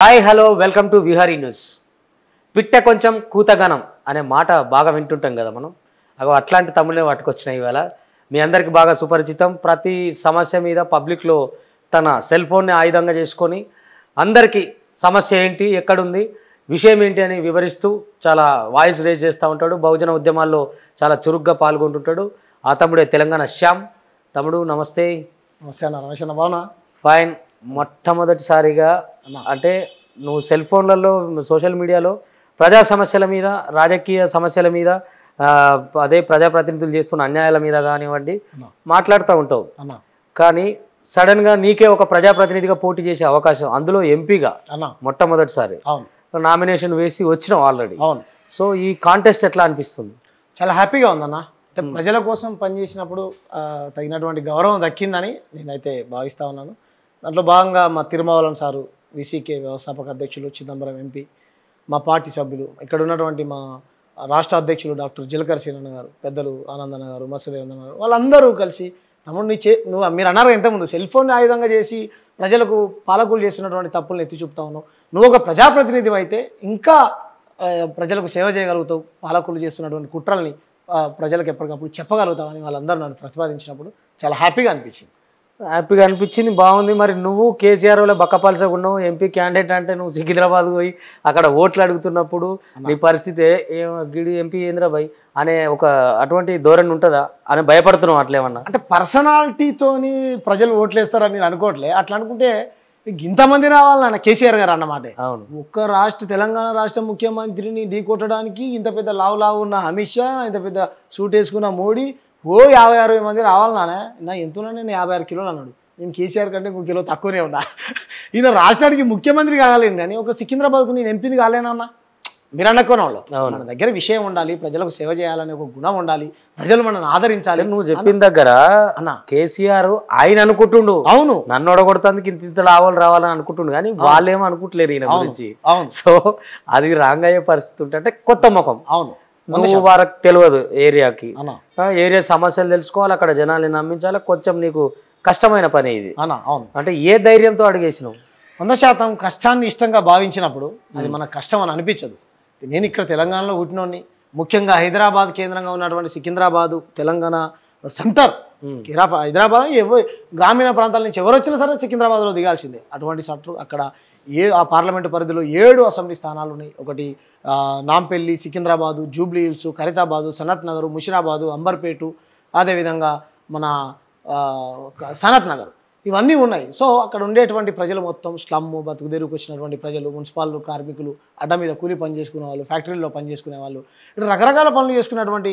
Hi hello welcome to Vihari news. పిట్ట కొంచెం కూతగనం అనే మాట బాగా వింటుంటాం కదా మనం. అట్లాంటి తమిళనే పట్టుకొచ్చినాయి ఇవాళ. మీ అందరికీ బాగా సుపరిచితం. ప్రతి సమస్య మీద పబ్లిక్లో తన సెల్ ఫోన్ని ఆయుధంగా చేసుకొని అందరికీ సమస్య ఏంటి, ఎక్కడుంది, విషయం ఏంటి అని వివరిస్తూ చాలా వాయిస్ రేజ్ చేస్తూ ఉంటాడు. బహుజన ఉద్యమాల్లో చాలా చురుగ్గా పాల్గొంటుంటాడు. ఆ తమ్ముడే తెలంగాణ శ్యామ్. తమ్ముడు నమస్తే. నమస్తే అన్న. రమేష్ అన్న బాగున్నా? ఫైన్. మొట్టమొదటిసారిగా అంటే నువ్వు సెల్ ఫోన్లలో సోషల్ మీడియాలో ప్రజా సమస్యల మీద, రాజకీయ సమస్యల మీద, అదే ప్రజాప్రతినిధులు చేస్తున్న అన్యాయాల మీద కానివ్వండి మాట్లాడుతూ ఉంటావు. కానీ సడన్గా నీకే ఒక ప్రజాప్రతినిధిగా పోటీ చేసే అవకాశం, అందులో ఎంపీగా మొట్టమొదటిసారి నామినేషన్ వేసి వచ్చినావు ఆల్రెడీ. సో ఈ కాంటెస్ట్ ఎట్లా అనిపిస్తుంది? చాలా హ్యాపీగా ఉందన్న. అంటే ప్రజల కోసం పనిచేసినప్పుడు తగినటువంటి గౌరవం దక్కిందని నేనైతే భావిస్తూ ఉన్నాను. దాంట్లో భాగంగా మా తిరుమావలం సారు, విసికే వ్యవస్థాపక అధ్యక్షులు, చిదంబరం ఎంపీ, మా పార్టీ సభ్యులు, ఇక్కడ ఉన్నటువంటి మా రాష్ట్ర అధ్యక్షులు డాక్టర్ జిలకర సీనన్న గారు, పెద్దలు ఆనందన్న గారు, మత్స్యదేవన్న గారు, వాళ్ళందరూ కలిసి తమ్ముడు నువ్వు మీరు అన్నారు ఇంతకుముందు సెల్ ఫోన్ ఆయుధంగా చేసి ప్రజలకు పాలకులు చేస్తున్నటువంటి తప్పులను ఎత్తి చూపుతా ఉన్నావు. నువ్వు ఒక ప్రజాప్రతినిధి అయితే ఇంకా ప్రజలకు సేవ చేయగలుగుతావు, పాలకులు చేస్తున్నటువంటి కుట్రల్ని ప్రజలకు ఎప్పటికప్పుడు చెప్పగలుగుతావని వాళ్ళందరూ నన్ను ప్రతిపాదించినప్పుడు చాలా హ్యాపీగా అనిపించింది. బాగుంది. మరి నువ్వు కేసీఆర్లో బక్కపలసగా ఉన్నావు, ఎంపీ క్యాండిడేట్ అంటే నువ్వు సికింద్రాబాద్ పోయి అక్కడ ఓట్లు అడుగుతున్నప్పుడు నీ పరిస్థితి గిడి ఎంపీ ఏంద్రబాయ్ అనే ఒక అటువంటి ధోరణి ఉంటుందా అని భయపడుతున్నావు అట్లేమన్నా? అంటే పర్సనాలిటీతోని ప్రజలు ఓట్లేస్తారని నేను అనుకోవట్లే. అట్లా అనుకుంటే ఇంతమంది రావాలన్న కేసీఆర్ గారు అన్నమాట. అవును, ఒక్క తెలంగాణ రాష్ట్ర ముఖ్యమంత్రిని ఢీ కొట్టడానికి ఇంత పెద్ద లావు ఉన్న అమిత్ షా, ఇంత పెద్ద సూట్ వేసుకున్న మోడీ 50-60 మంది రావాలన్నానే. నా ఎంతున్నా నేను 56 కిలోలు అన్నాడు. నేను కేసీఆర్ కంటే 1 కిలో తక్కువనే ఉన్నా. ఈయన రాష్ట్రానికి ముఖ్యమంత్రి కాగలేను కానీ ఒక సికింద్రాబాద్కు నేను ఎంపీని కాలేనన్నా. మీరు అనుకోనవాళ్ళు మన దగ్గర విషయం ఉండాలి, ప్రజలకు సేవ చేయాలనే ఒక గుణం ఉండాలి, ప్రజలు మనల్ని ఆదరించాలి. నువ్వు చెప్పిన దగ్గర అన్న కేసీఆర్ ఆయన అనుకుంటుండు, అవును నన్ను ఒడగొడతానికి ఇంత లావాలు రావాలని అనుకుంటుండు, కానీ వాళ్ళేమో అనుకుంటలేరు ఈయన గురించి. సో అది రాంగ్ అయ్యే పరిస్థితి ఉంటే అంటే కొత్త ముఖం. అవును, నువ్వు వారికి తెలియదు ఏరియాకి, ఏరియా సమస్యలు తెలుసుకోవాలి, అక్కడ జనాల్ని నమ్మించాలి. కొంచెం నీకు కష్టమైన పని ఇది. అవును, అంటే ఏ ధైర్యంతో అడిగేసినావు? 100% కష్టాన్ని ఇష్టంగా భావించినప్పుడు అది మనకు కష్టం అని అనిపించదు. నేను ఇక్కడ తెలంగాణలో పుట్టినోడిని, ముఖ్యంగా హైదరాబాద్ కేంద్రంగా ఉన్నటువంటి సికింద్రాబాదు తెలంగాణ సెంటర్. హైదరాబాద్ గ్రామీణ ప్రాంతాల నుంచి ఎవరు వచ్చినా సరే సికింద్రాబాద్లో దిగాల్సిందే. అటువంటి సెంటర్ అక్కడ ఆ పార్లమెంటు పరిధిలో 7 అసెంబ్లీ స్థానాలు ఉన్నాయి. ఒకటి నాంపల్లి, సికింద్రాబాదు, జూబ్లీ హిల్స్, ఖైరతాబాదు, సనత్ నగరు, ముషిరాబాదు, అంబర్పేటు, అదేవిధంగా మన సనత్ నగర్, ఇవన్నీ ఉన్నాయి. సో అక్కడ ఉండేటువంటి ప్రజలు మొత్తం స్లమ్, బతుకుదెరుకు వచ్చినటువంటి ప్రజలు, మున్సిపల్ కార్మికులు, అడ్డ మీద కూలి పని చేసుకునే వాళ్ళు, ఫ్యాక్టరీలో పని చేసుకునే వాళ్ళు, ఇట్లా రకరకాల పనులు చేసుకున్నటువంటి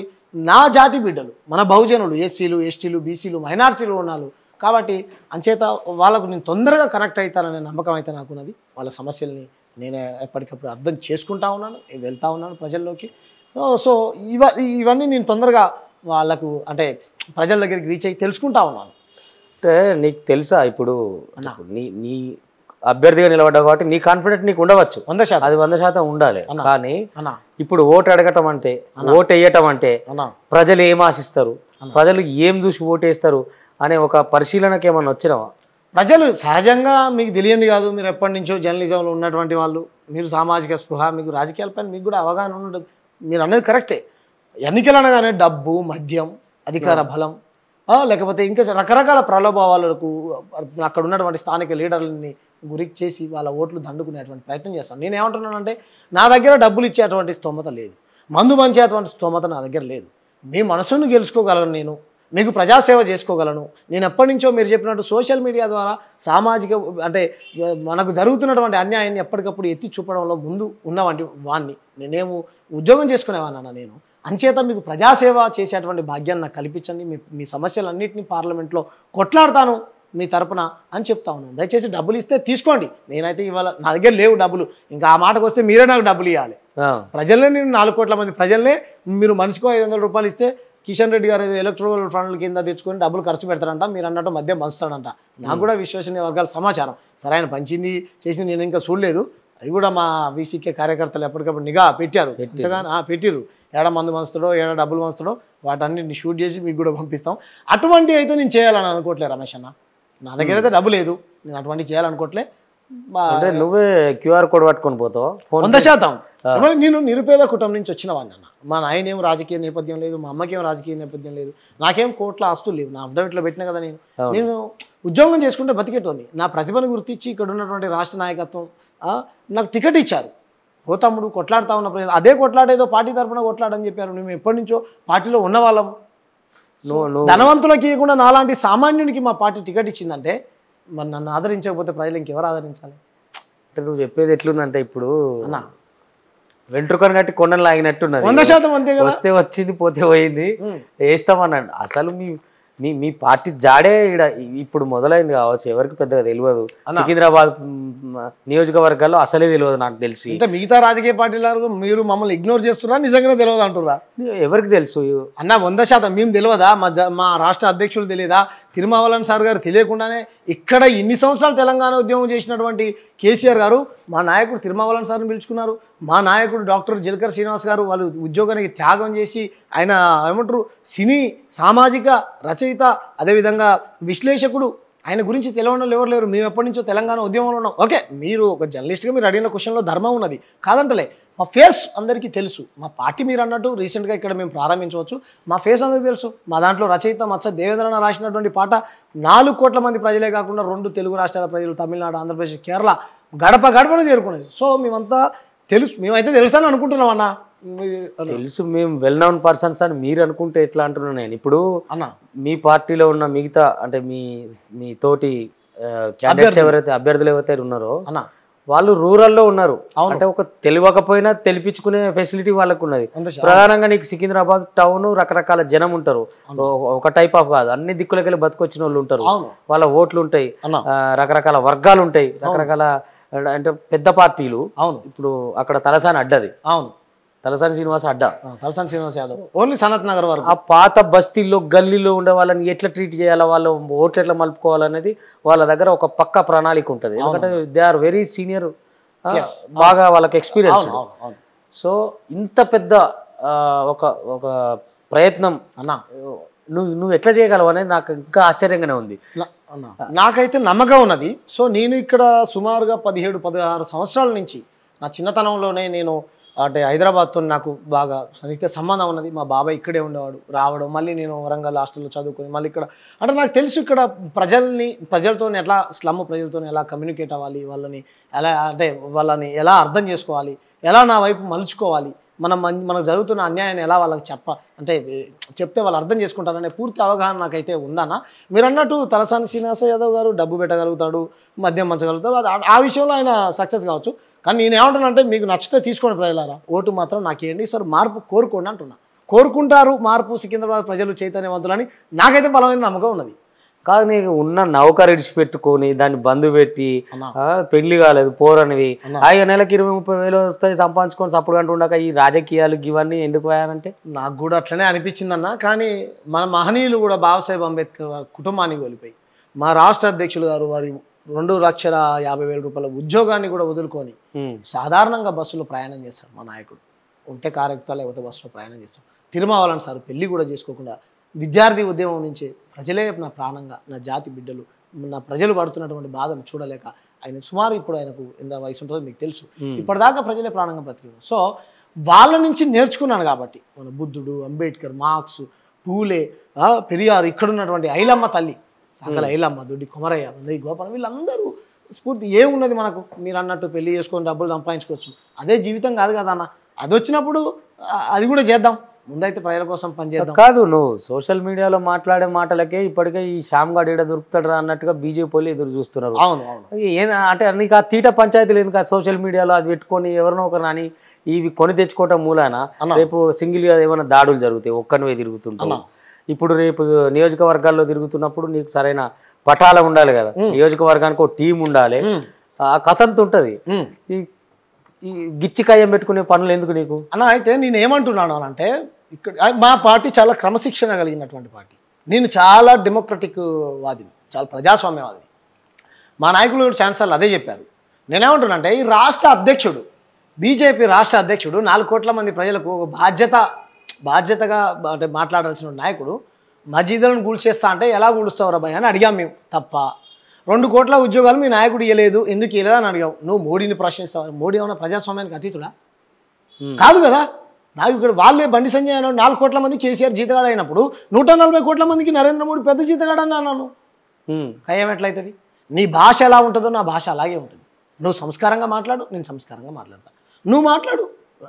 నా జాతి బిడ్డలు, మన బహుజనులు, ఎస్సీలు, ఎస్టీలు, బీసీలు, మైనార్టీలు ఉన్నారు. కాబట్టి అంచేత వాళ్ళకు నేను తొందరగా కనెక్ట్ అవుతాననే నమ్మకం అయితే నాకున్నది. వాళ్ళ సమస్యల్ని నేను ఎప్పటికప్పుడు అర్థం చేసుకుంటా ఉన్నాను, వెళ్తూ ఉన్నాను ప్రజల్లోకి. సో ఇవన్నీ నేను తొందరగా వాళ్ళకు అంటే ప్రజల దగ్గరికి రీచ్ అయ్యి తెలుసుకుంటా ఉన్నాను. అంటే నీకు తెలుసా ఇప్పుడు నీ అభ్యర్థిగా నిలబడ్డావు కాబట్టి నీ కాన్ఫిడెంట్ నీకు ఉండవచ్చు, 100%. అది 100% ఉండాలి. కానీ ఇప్పుడు ఓటు అడగటం అంటే, ఓటు వేయటం అంటే ప్రజలు ఏం ఆశిస్తారు, ప్రజలు ఏం చూసి ఓటు వేస్తారు అనే ఒక పరిశీలనకి ఏమన్నా వచ్చినావా? ప్రజలు సహజంగా మీకు తెలియంది కాదు, మీరు ఎప్పటి నుంచో జర్నలిజంలో ఉన్నటువంటి వాళ్ళు, మీరు సామాజిక స్పృహ, మీకు రాజకీయాలపైన మీకు కూడా అవగాహన ఉండదు. మీరు అనేది కరెక్టే. ఎన్నికలు అనగానే డబ్బు, మద్యం, అధికార బలం, లేకపోతే ఇంకా రకరకాల ప్రలోభావాలకు అక్కడ ఉన్నటువంటి స్థానిక లీడర్లని గురి చేసి వాళ్ళ ఓట్లు దండుకునేటువంటి ప్రయత్నం చేస్తాను. నేనేమంటున్నానంటే నా దగ్గర డబ్బులు ఇచ్చేటువంటి స్తోమత లేదు, మందు పంచేటువంటి స్తోమత నా దగ్గర లేదు. మీ మనసును గెలుచుకోగలను, నేను మీకు ప్రజాసేవ చేసుకోగలను. నేను ఎప్పటి నుంచో మీరు చెప్పినట్టు సోషల్ మీడియా ద్వారా సామాజిక అంటే మనకు జరుగుతున్నటువంటి అన్యాయాన్ని ఎప్పటికప్పుడు ఎత్తి చూపడంలో ముందు ఉన్నవంటి వాడిని. నేనేమో ఉద్యోగం చేసుకునేవాడినా నేను. అంచేత మీకు ప్రజాసేవ చేసేటువంటి భాగ్యాన్ని నాకు కల్పించండి, మీ సమస్యలన్నింటినీ పార్లమెంట్లో కొట్లాడతాను మీ తరపున అని చెప్తా ఉన్నాను. దయచేసి డబ్బులు ఇస్తే తీసుకోండి. నేనైతే ఇవాళ నా దగ్గర లేవు డబ్బులు, ఇంకా ఆ మాటకు వస్తే మీరే నాకు డబ్బులు ఇవ్వాలి. ప్రజలనే నేను 4 కోట్ల మంది ప్రజలనే మీరు మనిషికో 500 రూపాయలు ఇస్తే కిషన్ రెడ్డి గారు ఎలక్ట్రల్ ఫండ్ల కింద తెచ్చుకొని డబ్బులు ఖర్చు పెడతారంట, మీరు అన్నట్టు మధ్య పంచుతాడంట. నాకు కూడా విశ్వసనీయ వర్గాల సమాచారం. సరే ఆయన పంచింది చేసింది నేను ఇంకా చూడలేదు, అవి కూడా మా వీసీకే కార్యకర్తలు ఎప్పటికప్పుడు నిఘా పెట్టారు. పెట్టిరు ఏడ మందు మంచుతాడో, ఏడ డబ్బులు మంచుతాడో వాటన్నిటిని షూట్ చేసి మీకు కూడా పంపిస్తాం. అటువంటి అయితే నేను చేయాలని అనుకోవట్లే రమేష్ అన్న. నా దగ్గర అయితే డబ్బు లేదు, నేను అటువంటి చేయాలనుకోవట్లే. అంటే నువ్వే క్యూఆర్ కోడ్ పట్టుకొని పోతావా? ఫోన్ 100%. నేను నిరుపేద కుటుంబం నుంచి వచ్చిన వాడిని అన్న. మా నాయన ఏం రాజకీయ నేపథ్యం లేదు, మా అమ్మకేం రాజకీయ నేపథ్యం లేదు, నాకేం కోట్ల ఆస్తులు లేవు. నా అఫిడవిట్లో పెట్టినా కదా నేను ఉద్యోగం చేసుకుంటే బతికేటోని. నా ప్రతిభను గుర్తించి ఇక్కడ ఉన్నటువంటి రాష్ట్ర నాయకత్వం నాకు టికెట్ ఇచ్చారు. ఓ తమ్ముడు కొట్లాడుతా ఉన్న ప్రజలు అదే కొట్లాడేదో పార్టీ తరఫున కొట్లాడని చెప్పారు. మేము ఎప్పటి నుంచో పార్టీలో ఉన్న వాళ్ళం. ధనవంతులకి ఇవ్వకుండా నాలాంటి సామాన్యునికి మా పార్టీ టికెట్ ఇచ్చిందంటే మరి నన్ను ఆదరించకపోతే ప్రజలు ఇంకెవరు ఆదరించాలి? అంటే నువ్వు చెప్పేది ఎట్లుందంటే ఇప్పుడు అన్న వెంట్రుకను కట్టి కొండలు లాగినట్టున్నది. 100% అంతే కదా. వస్తే వచ్చింది పోతే పోయింది వేస్తామన్నాడు. అసలు మీ పార్టీ జాడే ఇక్కడ ఇప్పుడు మొదలైంది కావచ్చు, ఎవరికి పెద్దగా తెలియదు. సికింద్రాబాద్ నియోజకవర్గాల్లో అసలే తెలియదు నాకు తెలిసి. అంటే మిగతా రాజకీయ పార్టీలు మీరు మమ్మల్ని ఇగ్నోర్ చేస్తున్నా, నిజంగానే తెలియదు అంటురా? ఎవరికి తెలుసు అన్న? 100% మేము తెలియదా? మా రాష్ట్ర అధ్యక్షులు తెలియదా? తిరుమావలన్ సార్ గారు తెలియకుండానే ఇక్కడ ఇన్ని సంవత్సరాలు తెలంగాణ ఉద్యమం చేసినటువంటి కేసీఆర్ గారు మా నాయకుడు తిరుమావలన్ సార్ని పిలుచుకున్నారు. మా నాయకుడు డాక్టర్ జలకర్ శ్రీనివాస్ గారు వాళ్ళు ఉద్యోగానికి త్యాగం చేసి ఆయన ఏమంటారు సినీ సామాజిక రచయిత అదేవిధంగా విశ్లేషకుడు, ఆయన గురించి తెలియని ఎవరు లేరు. మేము ఎప్పటి నుంచో తెలంగాణ ఉద్యమంలో ఉన్నాం. ఓకే, మీరు ఒక జర్నలిస్ట్గా మీరు అడిగిన క్వశ్చన్లో ధర్మం ఉన్నది కాదంటలే. మా ఫేస్ అందరికీ తెలుసు. మా పార్టీ మీరు అన్నట్టు రీసెంట్గా ఇక్కడ మేము ప్రారంభించవచ్చు. మా ఫేస్ అందరికీ తెలుసు. మా దాంట్లో రచయిత మత్స దేవేంద్రన రాసినటువంటి పాట 4 కోట్ల మంది ప్రజలే కాకుండా 2 తెలుగు రాష్ట్రాల ప్రజలు, తమిళనాడు, ఆంధ్రప్రదేశ్, కేరళ గడప గడపను చేరుకునేది. సో మేమంతా తెలుసు, మేమైతే తెలుసని అనుకుంటున్నాం అన్న. తెలుసు, మేము వెల్ నోన్ పర్సన్స్ అని మీరు అనుకుంటే ఎట్లా అంటున్నాను నేను. ఇప్పుడు అన్న మీ పార్టీలో ఉన్న మిగతా అంటే మీ తోటి క్యాండిడేట్స్ ఎవరైతే అభ్యర్థులు ఎవరైతే ఉన్నారో అన్న వాళ్ళు రూరల్లో ఉన్నారు. అంటే ఒక తెలియకపోయినా తెలిపించుకునే ఫెసిలిటీ వాళ్ళకు ఉన్నది. ప్రధానంగా నీకు సికింద్రాబాద్ టౌన్ రకరకాల జనం ఉంటారు. ఒక టైప్ ఆఫ్ కాదు, అన్ని దిక్కులకెళ్ళి బతుకొచ్చిన వాళ్ళు ఉంటారు. వాళ్ళ ఓట్లు ఉంటాయి, రకరకాల వర్గాలు ఉంటాయి, రకరకాల అంటే పెద్ద పార్టీలు. అవును, ఇప్పుడు అక్కడ తలసాని అడ్డది. అవును, తలసాని శ్రీనివాస్ అడ్డా, తలసాని శ్రీనివాస్ యాదవ్ ఓన్లీ సనత్ నగర్ వరకు. ఆ పాత బస్తీల్లో గల్లీలో ఉండే వాళ్ళని ఎట్లా ట్రీట్ చేయాలా, వాళ్ళ ఓట్లు ఎట్లా మలుపుకోవాలనేది వాళ్ళ దగ్గర ఒక పక్క ప్రణాళిక ఉంటుంది. ఎందుకంటే దే ఆర్ వెరీ సీనియర్, బాగా వాళ్ళకి ఎక్స్పీరియన్స్. సో ఇంత పెద్ద ఒక ప్రయత్నం అన్న నువ్వు ఎట్లా చేయగలవు అనేది నాకు ఇంకా ఆశ్చర్యంగానే ఉంది. నాకైతే నమ్మకం ఉన్నది. సో నేను ఇక్కడ సుమారుగా 17-16 సంవత్సరాల నుంచి నా చిన్నతనంలోనే నేను అంటే హైదరాబాద్తో నాకు బాగా సన్నిహిత సంబంధం ఉన్నది. మా బాబాయ్ ఇక్కడే ఉండేవాడు, రావడం, మళ్ళీ నేను వరంగల్ హాస్టల్లో చదువుకొని మళ్ళీ ఇక్కడ అంటే నాకు తెలుసు ఇక్కడ ప్రజలతో ఎట్లా స్లమ్ ప్రజలతో ఎలా కమ్యూనికేట్ అవ్వాలి, వాళ్ళని ఎలా అంటే వాళ్ళని ఎలా అర్థం చేసుకోవాలి, ఎలా నా వైపు మలుచుకోవాలి, మనకు జరుగుతున్న అన్యాయాన్ని ఎలా వాళ్ళకి చెప్తే వాళ్ళు అర్థం చేసుకుంటారనే పూర్తి అవగాహన నాకైతే ఉందన్న. మీరు అన్నట్టు తలసాని శ్రీనివాస యాదవ్ గారు డబ్బు పెట్టగలుగుతాడు, మద్యం పంచగలుగుతాడు, ఆ విషయంలో ఆయన సక్సెస్ కావచ్చు. కానీ నేనేమంటానంటే మీకు నచ్చితే తీసుకోండి ప్రజలారా, ఓటు మాత్రం నాకేయండి. సార్ మార్పు కోరుకోండి అంటున్నా. కోరుకుంటారు మార్పు సికింద్రాబాద్ ప్రజలు చైతన్యవంతులని నాకైతే బలమైన నమ్మకం ఉన్నది. కాదు, నీకు ఉన్న నౌకర్ ఇడిచిపెట్టుకొని దాన్ని బంధు పెట్టి పెళ్లి కాలేదు పోరనివి 5 నెలలకు 20-30 వేలు వస్తాయి సంపాదించుకొని సప్పుడు అంటూ ఉండక ఈ రాజకీయాలు ఇవన్నీ ఎందుకు పోయానంటే నాకు కూడా అట్లనే అనిపించిందన్న. కానీ మన మహనీయులు కూడా బాబాసాహెబ్ అంబేద్కర్ కుటుంబాన్ని కోల్పోయి మా రాష్ట్ర అధ్యక్షులు గారు వారి 2,50,000 రూపాయల ఉద్యోగాన్ని కూడా వదులుకొని సాధారణంగా బస్సులో ప్రయాణం చేస్తారు. మా నాయకుడు ఉంటే కార్యక్రమాలు లేకపోతే బస్సులో ప్రయాణం చేస్తాం. తిరుమావలన్ సార్ పెళ్లి కూడా చేసుకోకుండా విద్యార్థి ఉద్యమం నుంచి ప్రజలే నా ప్రాణంగా, నా జాతి బిడ్డలు, నా ప్రజలు పడుతున్నటువంటి బాధను చూడలేక ఆయన సుమారు ఇప్పుడు ఆయనకు ఎంత వయసు ఉంటుందో మీకు తెలుసు, ఇప్పటిదాకా ప్రజలే ప్రాణంగా బ్రతికారు. సో వాళ్ళ నుంచి నేర్చుకున్నాను కాబట్టి మన బుద్ధుడు, అంబేద్కర్, మార్క్స్, పూలే, పెరియార్, ఇక్కడున్నటువంటి ఐలమ్మ తల్లి, అక్కడ ఐలమ్మ, దొడ్డి కొమరయ్య, గోపాల, వీళ్ళందరూ స్ఫూర్తి ఏమున్నది మనకు. మీరు అన్నట్టు పెళ్లి చేసుకొని డబ్బులు సంపాదించుకోవచ్చు, అదే జీవితం కాదు కదా అన్న. అది వచ్చినప్పుడు అది కూడా చేద్దాం, ముందైతే ప్రజల కోసం పనిచేద్దాం. కాదు, నువ్వు సోషల్ మీడియాలో మాట్లాడే మాటలకే ఇప్పటికే ఈ శ్యామ్ గాడు ఈడ దొరుకుతాడు అన్నట్టుగా బీజేపీ వాళ్ళు ఎదురు చూస్తున్నారు. అవును అంటే నీకు ఆ తీట పంచాయతీలు ఎందుకు ఆ సోషల్ మీడియాలో అది పెట్టుకొని ఎవరినో ఒకరు అని ఇవి కొని తెచ్చుకోవటం మూలాన రేపు సింగిల్గా ఏమైనా దాడులు జరుగుతాయి, ఒక్కనివే తిరుగుతుంటావు. ఇప్పుడు రేపు నియోజకవర్గాల్లో తిరుగుతున్నప్పుడు నీకు సరైన పటాల ఉండాలి కదా, నియోజకవర్గానికి ఒక టీం ఉండాలి, ఆ కథంత ఉంటుంది. ఈ గిచ్చికాయం పెట్టుకునే పనులు ఎందుకు నీకు అన్న? అయితే నేను ఏమంటున్నాను అంటే ఇక్కడ మా పార్టీ చాలా క్రమశిక్షణ కలిగినటువంటి పార్టీ. నేను చాలా డెమోక్రటిక్ వాదిని, చాలా ప్రజాస్వామ్యవాదిని. మా నాయకులు ఛాన్సర్లు అదే చెప్పారు. నేనేమంటున్నా అంటే ఈ రాష్ట్ర అధ్యక్షుడు, బీజేపీ రాష్ట్ర అధ్యక్షుడు 4 కోట్ల మంది ప్రజలకు బాధ్యతగా అంటే మాట్లాడాల్సిన నాయకుడు మసీదులను కూల్చేస్తా అంటే ఎలా కూలుస్తావు రాబాయ్ అని అడిగాం మేము. తప్ప 2 కోట్ల ఉద్యోగాలు మీ నాయకుడు ఇవ్వలేదు, ఎందుకు ఇవ్వలేదు అని అడిగావు. నువ్వు మోడీని ప్రశ్నిస్తావు. మోడీ ఏమన్నా ప్రజాస్వామ్యానికి అతీతుడా? కాదు కదా. నాకు ఇక్కడ వాళ్ళే బండి సంజయ్ అన్నాడు 4 కోట్ల మంది కేసీఆర్ జీతగాడు అయినప్పుడు 140 కోట్ల మందికి నరేంద్ర మోడీ పెద్ద జీతగాడు అని అన్నాను. ఖాయం ఎట్లయితుంది? నీ భాష ఎలా ఉంటుందో నా భాష అలాగే ఉంటుంది. నువ్వు సంస్కారంగా మాట్లాడు, నేను సంస్కారంగా మాట్లాడతాను. నువ్వు మాట్లాడు.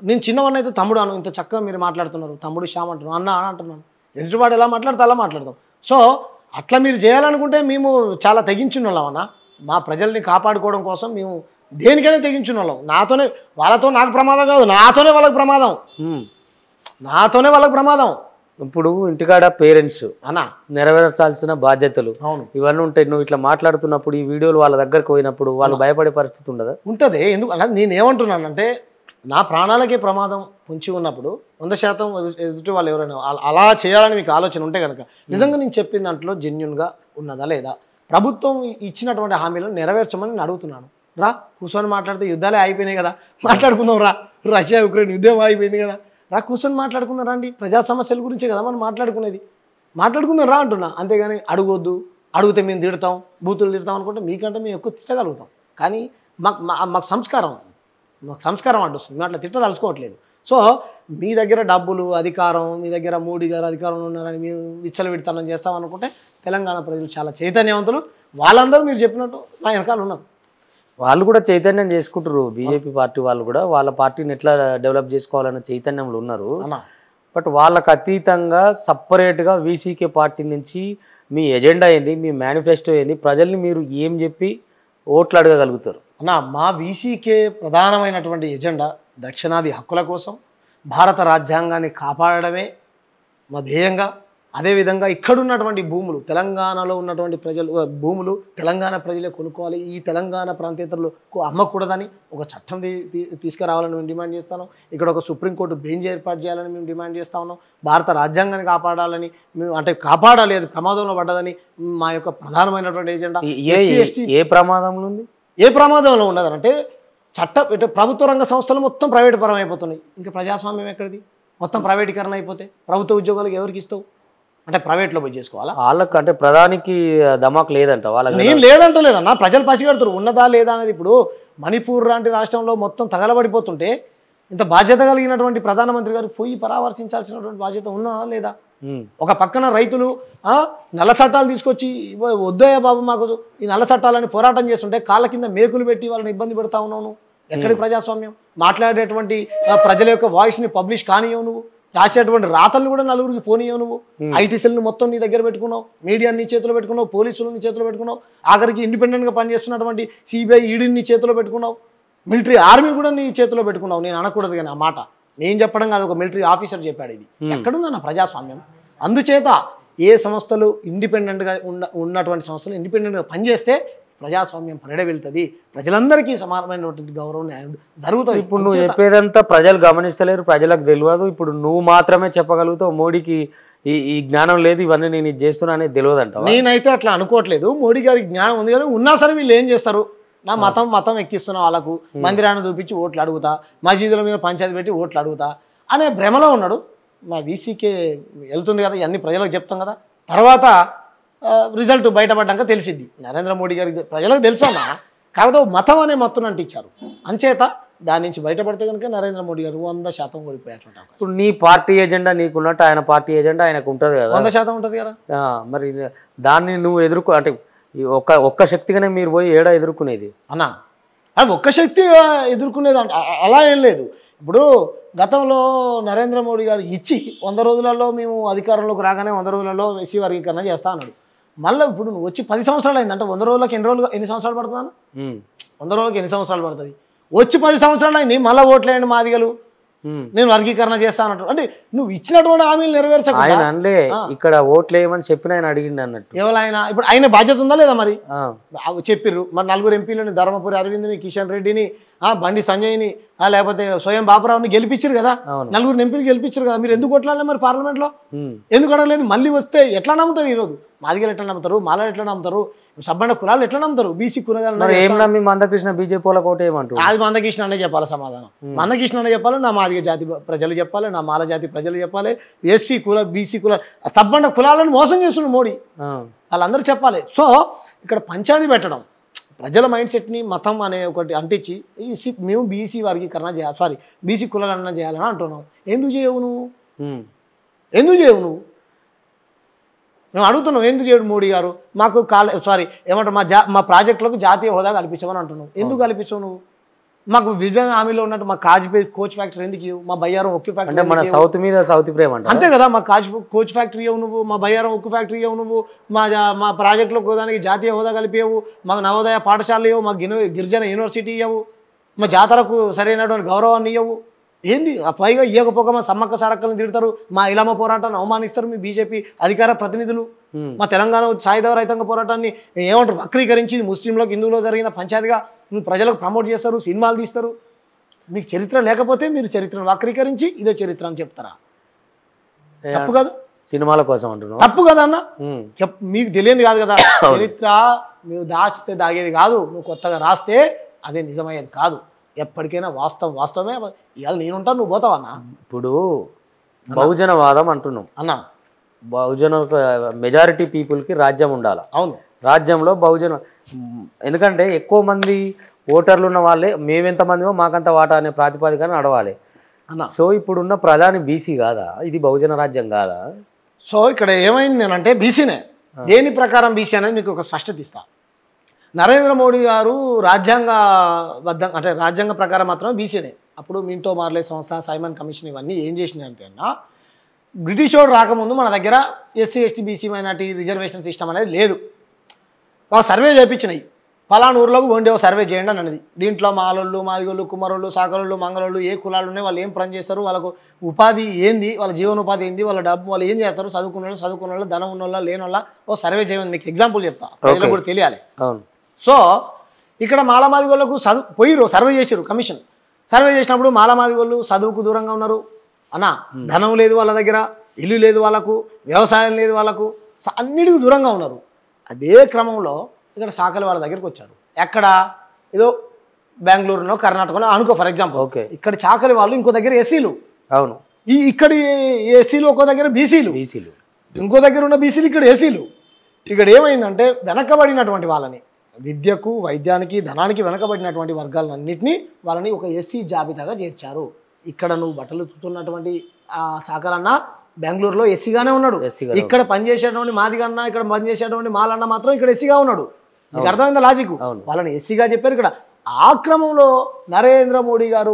నేను చిన్నవాడిని అయితే తమ్ముడు అను, ఇంత చక్కగా మీరు మాట్లాడుతున్నారు, తమ్ముడు శ్యామ్ అంటున్నాను, అన్న అని అంటున్నాను. ఎదుటివాడు ఎలా మాట్లాడితే అలా మాట్లాడతాం. సో అట్లా మీరు చేయాలనుకుంటే మేము చాలా తెగించిన వాళ్ళం అన్న. మా ప్రజల్ని కాపాడుకోవడం కోసం మేము దేనికైనా తెగించిన వాళ్ళం. నాతోనే వాళ్ళతో నాకు ప్రమాదం కాదు, నాతోనే వాళ్ళకి ప్రమాదం, నాతోనే వాళ్ళకి ప్రమాదం. ఇప్పుడు ఇంటికాడ పేరెంట్స్ అన్న నెరవేర్చాల్సిన బాధ్యతలు అవును ఇవన్నీ ఉంటాయి. నువ్వు ఇట్లా మాట్లాడుతున్నప్పుడు ఈ వీడియోలు వాళ్ళ దగ్గరకు పోయినప్పుడు వాళ్ళు భయపడే పరిస్థితి ఉండదా? ఉంటుంది. ఎందుకు అలా నేనేమంటున్నానంటే నా ప్రాణాలకే ప్రమాదం పొంచి ఉన్నప్పుడు 100% ఎదుటి వాళ్ళు ఎవరైనా అలా చేయాలని మీకు ఆలోచన ఉంటే కనుక నిజంగా నేను చెప్పిన దాంట్లో జెన్యున్గా ఉన్నదా లేదా, ప్రభుత్వం ఇచ్చినటువంటి హామీలను నెరవేర్చమని నేను అడుగుతున్నాను. రా కూర్చొని మాట్లాడితే యుద్ధాలే అయిపోయినాయి కదా, మాట్లాడుకుందాం రా. రష్యా ఉక్రెయిన్ యుద్ధం అయిపోయింది కదా, రా కూర్చొని మాట్లాడుకుందాం రండి. ప్రజా సమస్యల గురించే కదా మనం మాట్లాడుకునేది, మాట్లాడుకుందాం రా అంటున్నా. అంతేగాని అడగొద్దు, అడిగితే మేము తిడతాం, బూతులు తిడతాం అనుకుంటే మీకంటే మేము ఎక్కువ తిట్టగలుగుతాం. కానీ మాకు సంస్కారం అడ్డొస్తుంది, మేము అట్లా తిట్టదలుచుకోవట్లేదు. సో మీ దగ్గర డబ్బులు అధికారం, మీ దగ్గర మోడీ గారు అధికారంలో ఉన్నారని మీరు విచ్చలవిడితనం చేస్తామనుకుంటే తెలంగాణ ప్రజలు చాలా చైతన్యవంతులు. వాళ్ళందరూ మీరు చెప్పినట్టు నా వెనకాల ఉన్నారు. వాళ్ళు కూడా చైతన్యం చేసుకుంటారు. బీజేపీ పార్టీ వాళ్ళు కూడా వాళ్ళ పార్టీని ఎట్లా డెవలప్ చేసుకోవాలన్న చైతన్యంలో ఉన్నారు. బట్ వాళ్ళకు అతీతంగా సపరేట్గా వీసీకే పార్టీ నుంచి మీ ఎజెండా ఏంది, మీ మేనిఫెస్టో ఏంది, ప్రజల్ని మీరు ఏం చెప్పి ఓట్లు అడగగలుగుతారు? మా వీసీకే ప్రధానమైనటువంటి ఎజెండా దక్షిణాది హక్కుల కోసం, భారత రాజ్యాంగాన్ని కాపాడడమే మా ధ్యేయంగా. అదేవిధంగా ఇక్కడున్నటువంటి భూములు, తెలంగాణలో ఉన్నటువంటి భూములు తెలంగాణ ప్రజలే కొనుక్కోవాలి, ఈ తెలంగాణ ప్రాంతేతరులకు అమ్మకూడదని ఒక చట్టం తీసుకురావాలని మేము డిమాండ్ చేస్తాను. ఇక్కడ ఒక సుప్రీంకోర్టు బెంచ్ ఏర్పాటు చేయాలని మేము డిమాండ్ చేస్తా ఉన్నాం. భారత రాజ్యాంగాన్ని కాపాడాలని మేము అంటే కాపాడాలి, అది ప్రమాదంలో పడ్డదని మా యొక్క ప్రధానమైనటువంటి ఎజెండా. ఏ ప్రమాదంలో ఉంది? ఏ ప్రమాదంలో ఉండదంటే ప్రభుత్వ రంగ సంస్థలు మొత్తం ప్రైవేట్ పరం అయిపోతున్నాయి. ఇంకా ప్రజాస్వామ్యం ఎక్కడిది? మొత్తం ప్రైవేటీకరణ అయిపోతే ప్రభుత్వ ఉద్యోగాలకు ఎవరికి ఇస్తావు? అంటే ప్రైవేట్లో పోయి చేసుకోవాలా? వాళ్ళకి అంటే ప్రధానికి ధమాక్ లేదంట వాళ్ళకి. నేను లేదంటలేదన్నా, ప్రజలు పసిగడుతున్నారు ఉన్నదా లేదా అనేది. ఇప్పుడు మణిపూర్ లాంటి రాష్ట్రంలో మొత్తం తగలబడిపోతుంటే ఇంత బాధ్యత కలిగినటువంటి ప్రధానమంత్రి గారు పోయి పరామర్శించాల్సినటువంటి బాధ్యత ఉన్నదా లేదా? ఒక పక్కన రైతులు నల్ల చట్టాలు తీసుకొచ్చి వద్దయ్య బాబు మాకు ఈ నల్ల చట్టాలని పోరాటం చేస్తుంటే కాళ్ళ కింద మేకులు పెట్టి వాళ్ళని ఇబ్బంది పెడతా ఉన్నావు. ఎక్కడి ప్రజాస్వామ్యం? మాట్లాడేటువంటి ప్రజల యొక్క వాయిస్ని పబ్లిష్ కానియవు నువ్వు, రాసేటువంటి రాతల్ని కూడా నలుగురికి పోనీయవు నువ్వు. ఐటీ సెల్ని మొత్తం నీ దగ్గర పెట్టుకున్నావు, మీడియాని నీ చేతిలో పెట్టుకున్నావు, పోలీసులు నీ చేతిలో పెట్టుకున్నావు, ఆఖరికి ఇండిపెండెంట్గా పనిచేస్తున్నటువంటి సిబిఐ ఈడీని నీ చేతిలో పెట్టుకున్నావు, మిలిటరీ ఆర్మీ కూడా నీ చేతిలో పెట్టుకున్నావు. నేను అనకూడదు కానీ ఆ మాట నేను చెప్పడం కాదు, ఒక మిలిటరీ ఆఫీసర్ చెప్పాడు. ఇది ఎక్కడుందన్న ప్రజాస్వామ్యం? అందుచేత ఏ సంస్థలు ఇండిపెండెంట్గా ఉన్నటువంటి సంస్థలు ఇండిపెండెంట్గా పనిచేస్తే ప్రజాస్వామ్యం పరిడే వెళ్తుంది, ప్రజలందరికీ సమానమైనటువంటి గౌరవం జరుగుతుంది. ఇప్పుడు నువ్వు చెప్పేదంతా ప్రజలు గమనిస్తలేరు, ప్రజలకు తెలియదు. ఇప్పుడు నువ్వు మాత్రమే చెప్పగలుగుతావు, మోడీకి ఈ జ్ఞానం లేదు, ఇవన్నీ నేను ఇది చేస్తున్నా అనేది తెలియదు అంట. నేనైతే అట్లా అనుకోవట్లేదు. మోడీ గారికి జ్ఞానం ఉంది కానీ ఉన్నా సరే వీళ్ళు ఏం చేస్తారు, నా మతం ఎక్కిస్తున్నా, వాళ్ళకు మందిరాన్ని చూపించి ఓట్లు అడుగుతా, మసీదుల మీద పంచాయతీ పెట్టి ఓట్లు అడుగుతా అనే భ్రమలో ఉన్నాడు. మా వీసీకే వెళ్తుంది కదా, ఇవన్నీ ప్రజలకు చెప్తాం కదా, తర్వాత రిజల్ట్ బయటపడ్డాక తెలిసిద్ది. నరేంద్ర మోడీ గారికి ప్రజలకు తెలుసన్నా, కాకపోతే మతం అనే మత్తును అంటించారు. అంచేత దాని నుంచి బయటపడితే కనుక నరేంద్ర మోడీ గారు 100% ఓడిపోయేటువంటి. ఇప్పుడు నీ పార్టీ ఎజెండా నీకున్నట్టు ఆయన పార్టీ ఎజెండా ఆయనకు ఉంటుంది కదా, 100% ఉంటుంది కదా. మరి దాన్ని నువ్వు అంటే ఒక్క శక్తిగానే మీరు పోయి ఏడా ఎదుర్కొనేది అన్నా? అది ఒక్క శక్తి ఎదుర్కొనేది అంటే అలా ఏం లేదు. ఇప్పుడు గతంలో నరేంద్ర మోడీ గారు ఇచ్చి 100 రోజులలో మేము అధికారంలోకి రాగానే 100 రోజులలో ఎస్సీ వర్గీకరణ చేస్తా అన్నాడు. మళ్ళీ ఇప్పుడు నువ్వు వచ్చి 10 సంవత్సరాలు అయిందంటే 100 రోజులకు ఎన్ని సంవత్సరాలు పడుతుందా? 100 రోజులకు ఎన్ని సంవత్సరాలు పడుతుంది? వచ్చి 10 సంవత్సరాలు అయింది, మళ్ళీ ఓట్లేయండి మాదిగలు, నేను వర్గీకరణ చేస్తాను అంటే నువ్వు ఇచ్చినటువంటి హామీలు నెరవేర్చకుండా ఇక్కడ ఓట్లు వేయమని చెప్పిన ఆయన అడిగింది అన్నట్టు. ఎవరైనా ఇప్పుడు ఆయన బాధ్యత ఉందా లేదా? మరి చెప్పిర్రు మరి 4 ఎంపీలని, ధర్మపురి అరవింద్ని, కిషన్ రెడ్డిని, బండి సంజయ్ని, లేకపోతే స్వయం బాపురావుని గెలిపించారు కదా, 4 ఎంపీలు గెలిపించారు కదా. మీరు ఎందుకు కొట్లాడలే మరి పార్లమెంట్లో? ఎందుకు అడగలేదు? మళ్ళీ వస్తే ఎట్లా నమ్ముతారు? ఈరోజు మాదిగలు ఎట్లా నమ్ముతారు, మాలలు ఎట్లా నమ్ముతారు, సబ్బండ కులాలు ఎట్లా నమ్ముతారు, బీసీ కులాలు? మందకృష్ణ బీజేపీ ఏమంటారు? అది మందకృష్ణ అనే చెప్పాలి సమాధానం. మందకృష్ణ అనే చెప్పాలి, నా మాదిగ జాతి ప్రజలు చెప్పాలి, నా మాల జాతి ప్రజలు చెప్పాలి, ఎస్సీ కుల, బీసీ కుల, సబ్బండ కులాలను మోసం చేస్తున్న మోడీ వాళ్ళందరూ చెప్పాలి. సో ఇక్కడ పంచాయతీ పెట్టడం, ప్రజల మైండ్ సెట్ని మతం అనే ఒకటి అంటించి మేము బీసీ వర్గీకరణ చేయాలి, సారీ బీసీ కులగణన చేయాలని అంటున్నాం. ఎందుకు చేయవు నువ్వు? ఎందుకు చేయవు నువ్వు? మేము అడుగుతున్నాం, ఎందుకు చేయడు మోడీ గారు? మాకు ఏమంటారు మా ప్రాజెక్టులకు జాతీయ హోదా కల్పించమని అంటున్నావు. ఎందుకు కల్పించవు నువ్వు? మాకు విజయన్ హామీలో ఉన్నట్టు మా కాజ్పేట్ కోచ్ ఫ్యాక్టరీ ఎందుకు ఇవ్వు? మా బయ్యారం ఉక్కు ఫ్యాక్టరీ మన సౌత్ మీద సౌత్ ప్రేమ అంతే కదా. మా కోచ్ ఫ్యాక్టరీ ఇవ్వు నువ్వు, మా బయ్యారం ఉక్కు ఫ్యాక్టరీ ఇవ్వు నువ్వు, మా ప్రాజెక్టులో దానికి జాతీయ హోదా కలిపియవు, మాకు నవోదయ పాఠశాలలు ఇవ్వు, మాకు గిరిజన యూనివర్సిటీ ఇవ్వవు, మా జాతరకు సరైనటువంటి గౌరవాన్ని ఇవ్వవు. ఏంది పైగా ఇవ్వకపోక మా సమ్మక్క సారక్కలను తిడతారు, మా ఇలామ పోరాటాన్ని అవమానిస్తారు మీ బీజేపీ అధికార ప్రతినిధులు. మా తెలంగాణ సాయుధ రైతాంగ పోరాటాన్ని ఏమంటారు వక్రీకరించి ముస్లింలకు హిందువులో జరిగిన పంచాయతీగా ప్రజలకు ప్రమోట్ చేస్తారు, సినిమాలు తీస్తారు. మీకు చరిత్ర లేకపోతే మీరు చరిత్రను వక్రీకరించి ఇదే చరిత్ర అని చెప్తారా? తప్పు కదా, సినిమాల కోసం అంటున్నావు. తప్పు కదా అన్న. మీకు తెలియదు కాదు కదా, చరిత్ర నువ్వు దాచితే దాగేది కాదు, నువ్వు కొత్తగా రాస్తే అదే నిజమయ్యేది కాదు. ఎప్పటికైనా వాస్తవమే. ఇవాళ నేనుంటాను, నువ్వు పోతావు అన్న. ఇప్పుడు బహుజనవాదం అంటున్నాం అన్న, బహుజన మెజారిటీ పీపుల్కి రాజ్యం ఉండాలి. అవును, రాజ్యంలో బహుజన, ఎందుకంటే ఎక్కువ మంది ఓటర్లు ఉన్న వాళ్ళే మేమెంతమందిమో మాకంత వాటా అనే ప్రాతిపదికన నడవాలి అన్న. సో ఇప్పుడున్న ప్రధాని బీసీ కాదా? ఇది బహుజన రాజ్యం కాదా? సో ఇక్కడ ఏమైంది నేనంటే బీసీనే. దేని ప్రకారం బీసీ అనేది మీకు ఒక స్పష్టత ఇస్తా. నరేంద్ర మోడీ గారు రాజ్యాంగ ప్రకారం మాత్రమే బీసీనే. అప్పుడు మింటో మార్లే సంస్థ, సైమన్ కమిషన్ ఇవన్నీ ఏం చేసినాయంటే అన్న, బ్రిటిష్ వాడు రాకముందు మన దగ్గర SC ST BC minority reservation system అనేది లేదు. ఒక సర్వే చేయించినాయి, పలానా ఊర్లోకి వండి ఒక సర్వే చేయండి అని అన్నది. దీంట్లో మాలోళ్ళు, మాదిగోళ్ళు, కుమ్మరోళ్ళు, సాకరోళ్ళు, మంగళోళ్ళు ఏ కులాలు ఉన్నాయి, వాళ్ళు ఏం పని చేస్తారు, వాళ్ళకు ఉపాధి ఏంది, వాళ్ళ జీవనోపాధి ఏంది, వాళ్ళ డబ్బు వాళ్ళు ఏం చేస్తారు, చదువుకున్న వాళ్ళు ధనం ఉన్న వాళ్ళ లేని వాళ్ళ ఓ సర్వే చేయమని మీకు ఎగ్జాంపుల్ చెప్తా, ప్రజలకు కూడా తెలియాలి. సో ఇక్కడ మాలమాదిగోళ్ళకు పోయిరు, సర్వే చేసారు కమిషన్. సర్వే చేసినప్పుడు మాలమాదిగోళ్ళు చదువుకు దూరంగా ఉన్నారు అన్న, ధనం లేదు వాళ్ళ దగ్గర, ఇల్లు లేదు వాళ్ళకు, వ్యవసాయం లేదు వాళ్ళకు, అన్నిటికీ దూరంగా ఉన్నారు. అదే క్రమంలో ఇక్కడ శాఖలు వాళ్ళ దగ్గరికి వచ్చారు. ఎక్కడ ఏదో బెంగళూరులో కర్ణాటకలో అనుకో ఫర్ ఎగ్జాంపుల్. ఇక్కడ చాకలి వాళ్ళు ఇంకో దగ్గర ఎస్సీలు, అవును, ఇక్కడ ఎస్సీలు ఒక్కో దగ్గర బీసీలు, ఇంకో దగ్గర ఉన్న బీసీలు ఇక్కడ ఎస్సీలు. ఇక్కడ ఏమైందంటే వెనకబడినటువంటి వాళ్ళని, విద్యకు వైద్యానికి ధనానికి వెనకబడినటువంటి వర్గాలన్నింటినీ వాళ్ళని ఒక ఎస్సీ జాబితాగా చేర్చారు. ఇక్కడ నువ్వు బట్టలు ఉతుకుతున్నటువంటి ఆ చాకలన్న బెంగళూరులో ఎస్సీగానే ఉన్నాడు, ఇక్కడ పనిచేసేటువంటి మాదిగన్న, ఇక్కడ పనిచేసేటువంటి మాలన్న మాత్రం ఇక్కడ ఎస్సీగా ఉన్నాడు. నీకు అర్థమైందా లాజిక్? వాళ్ళని ఎస్సీగా చెప్పారు ఇక్కడ. ఆ క్రమంలో నరేంద్ర మోడీ గారు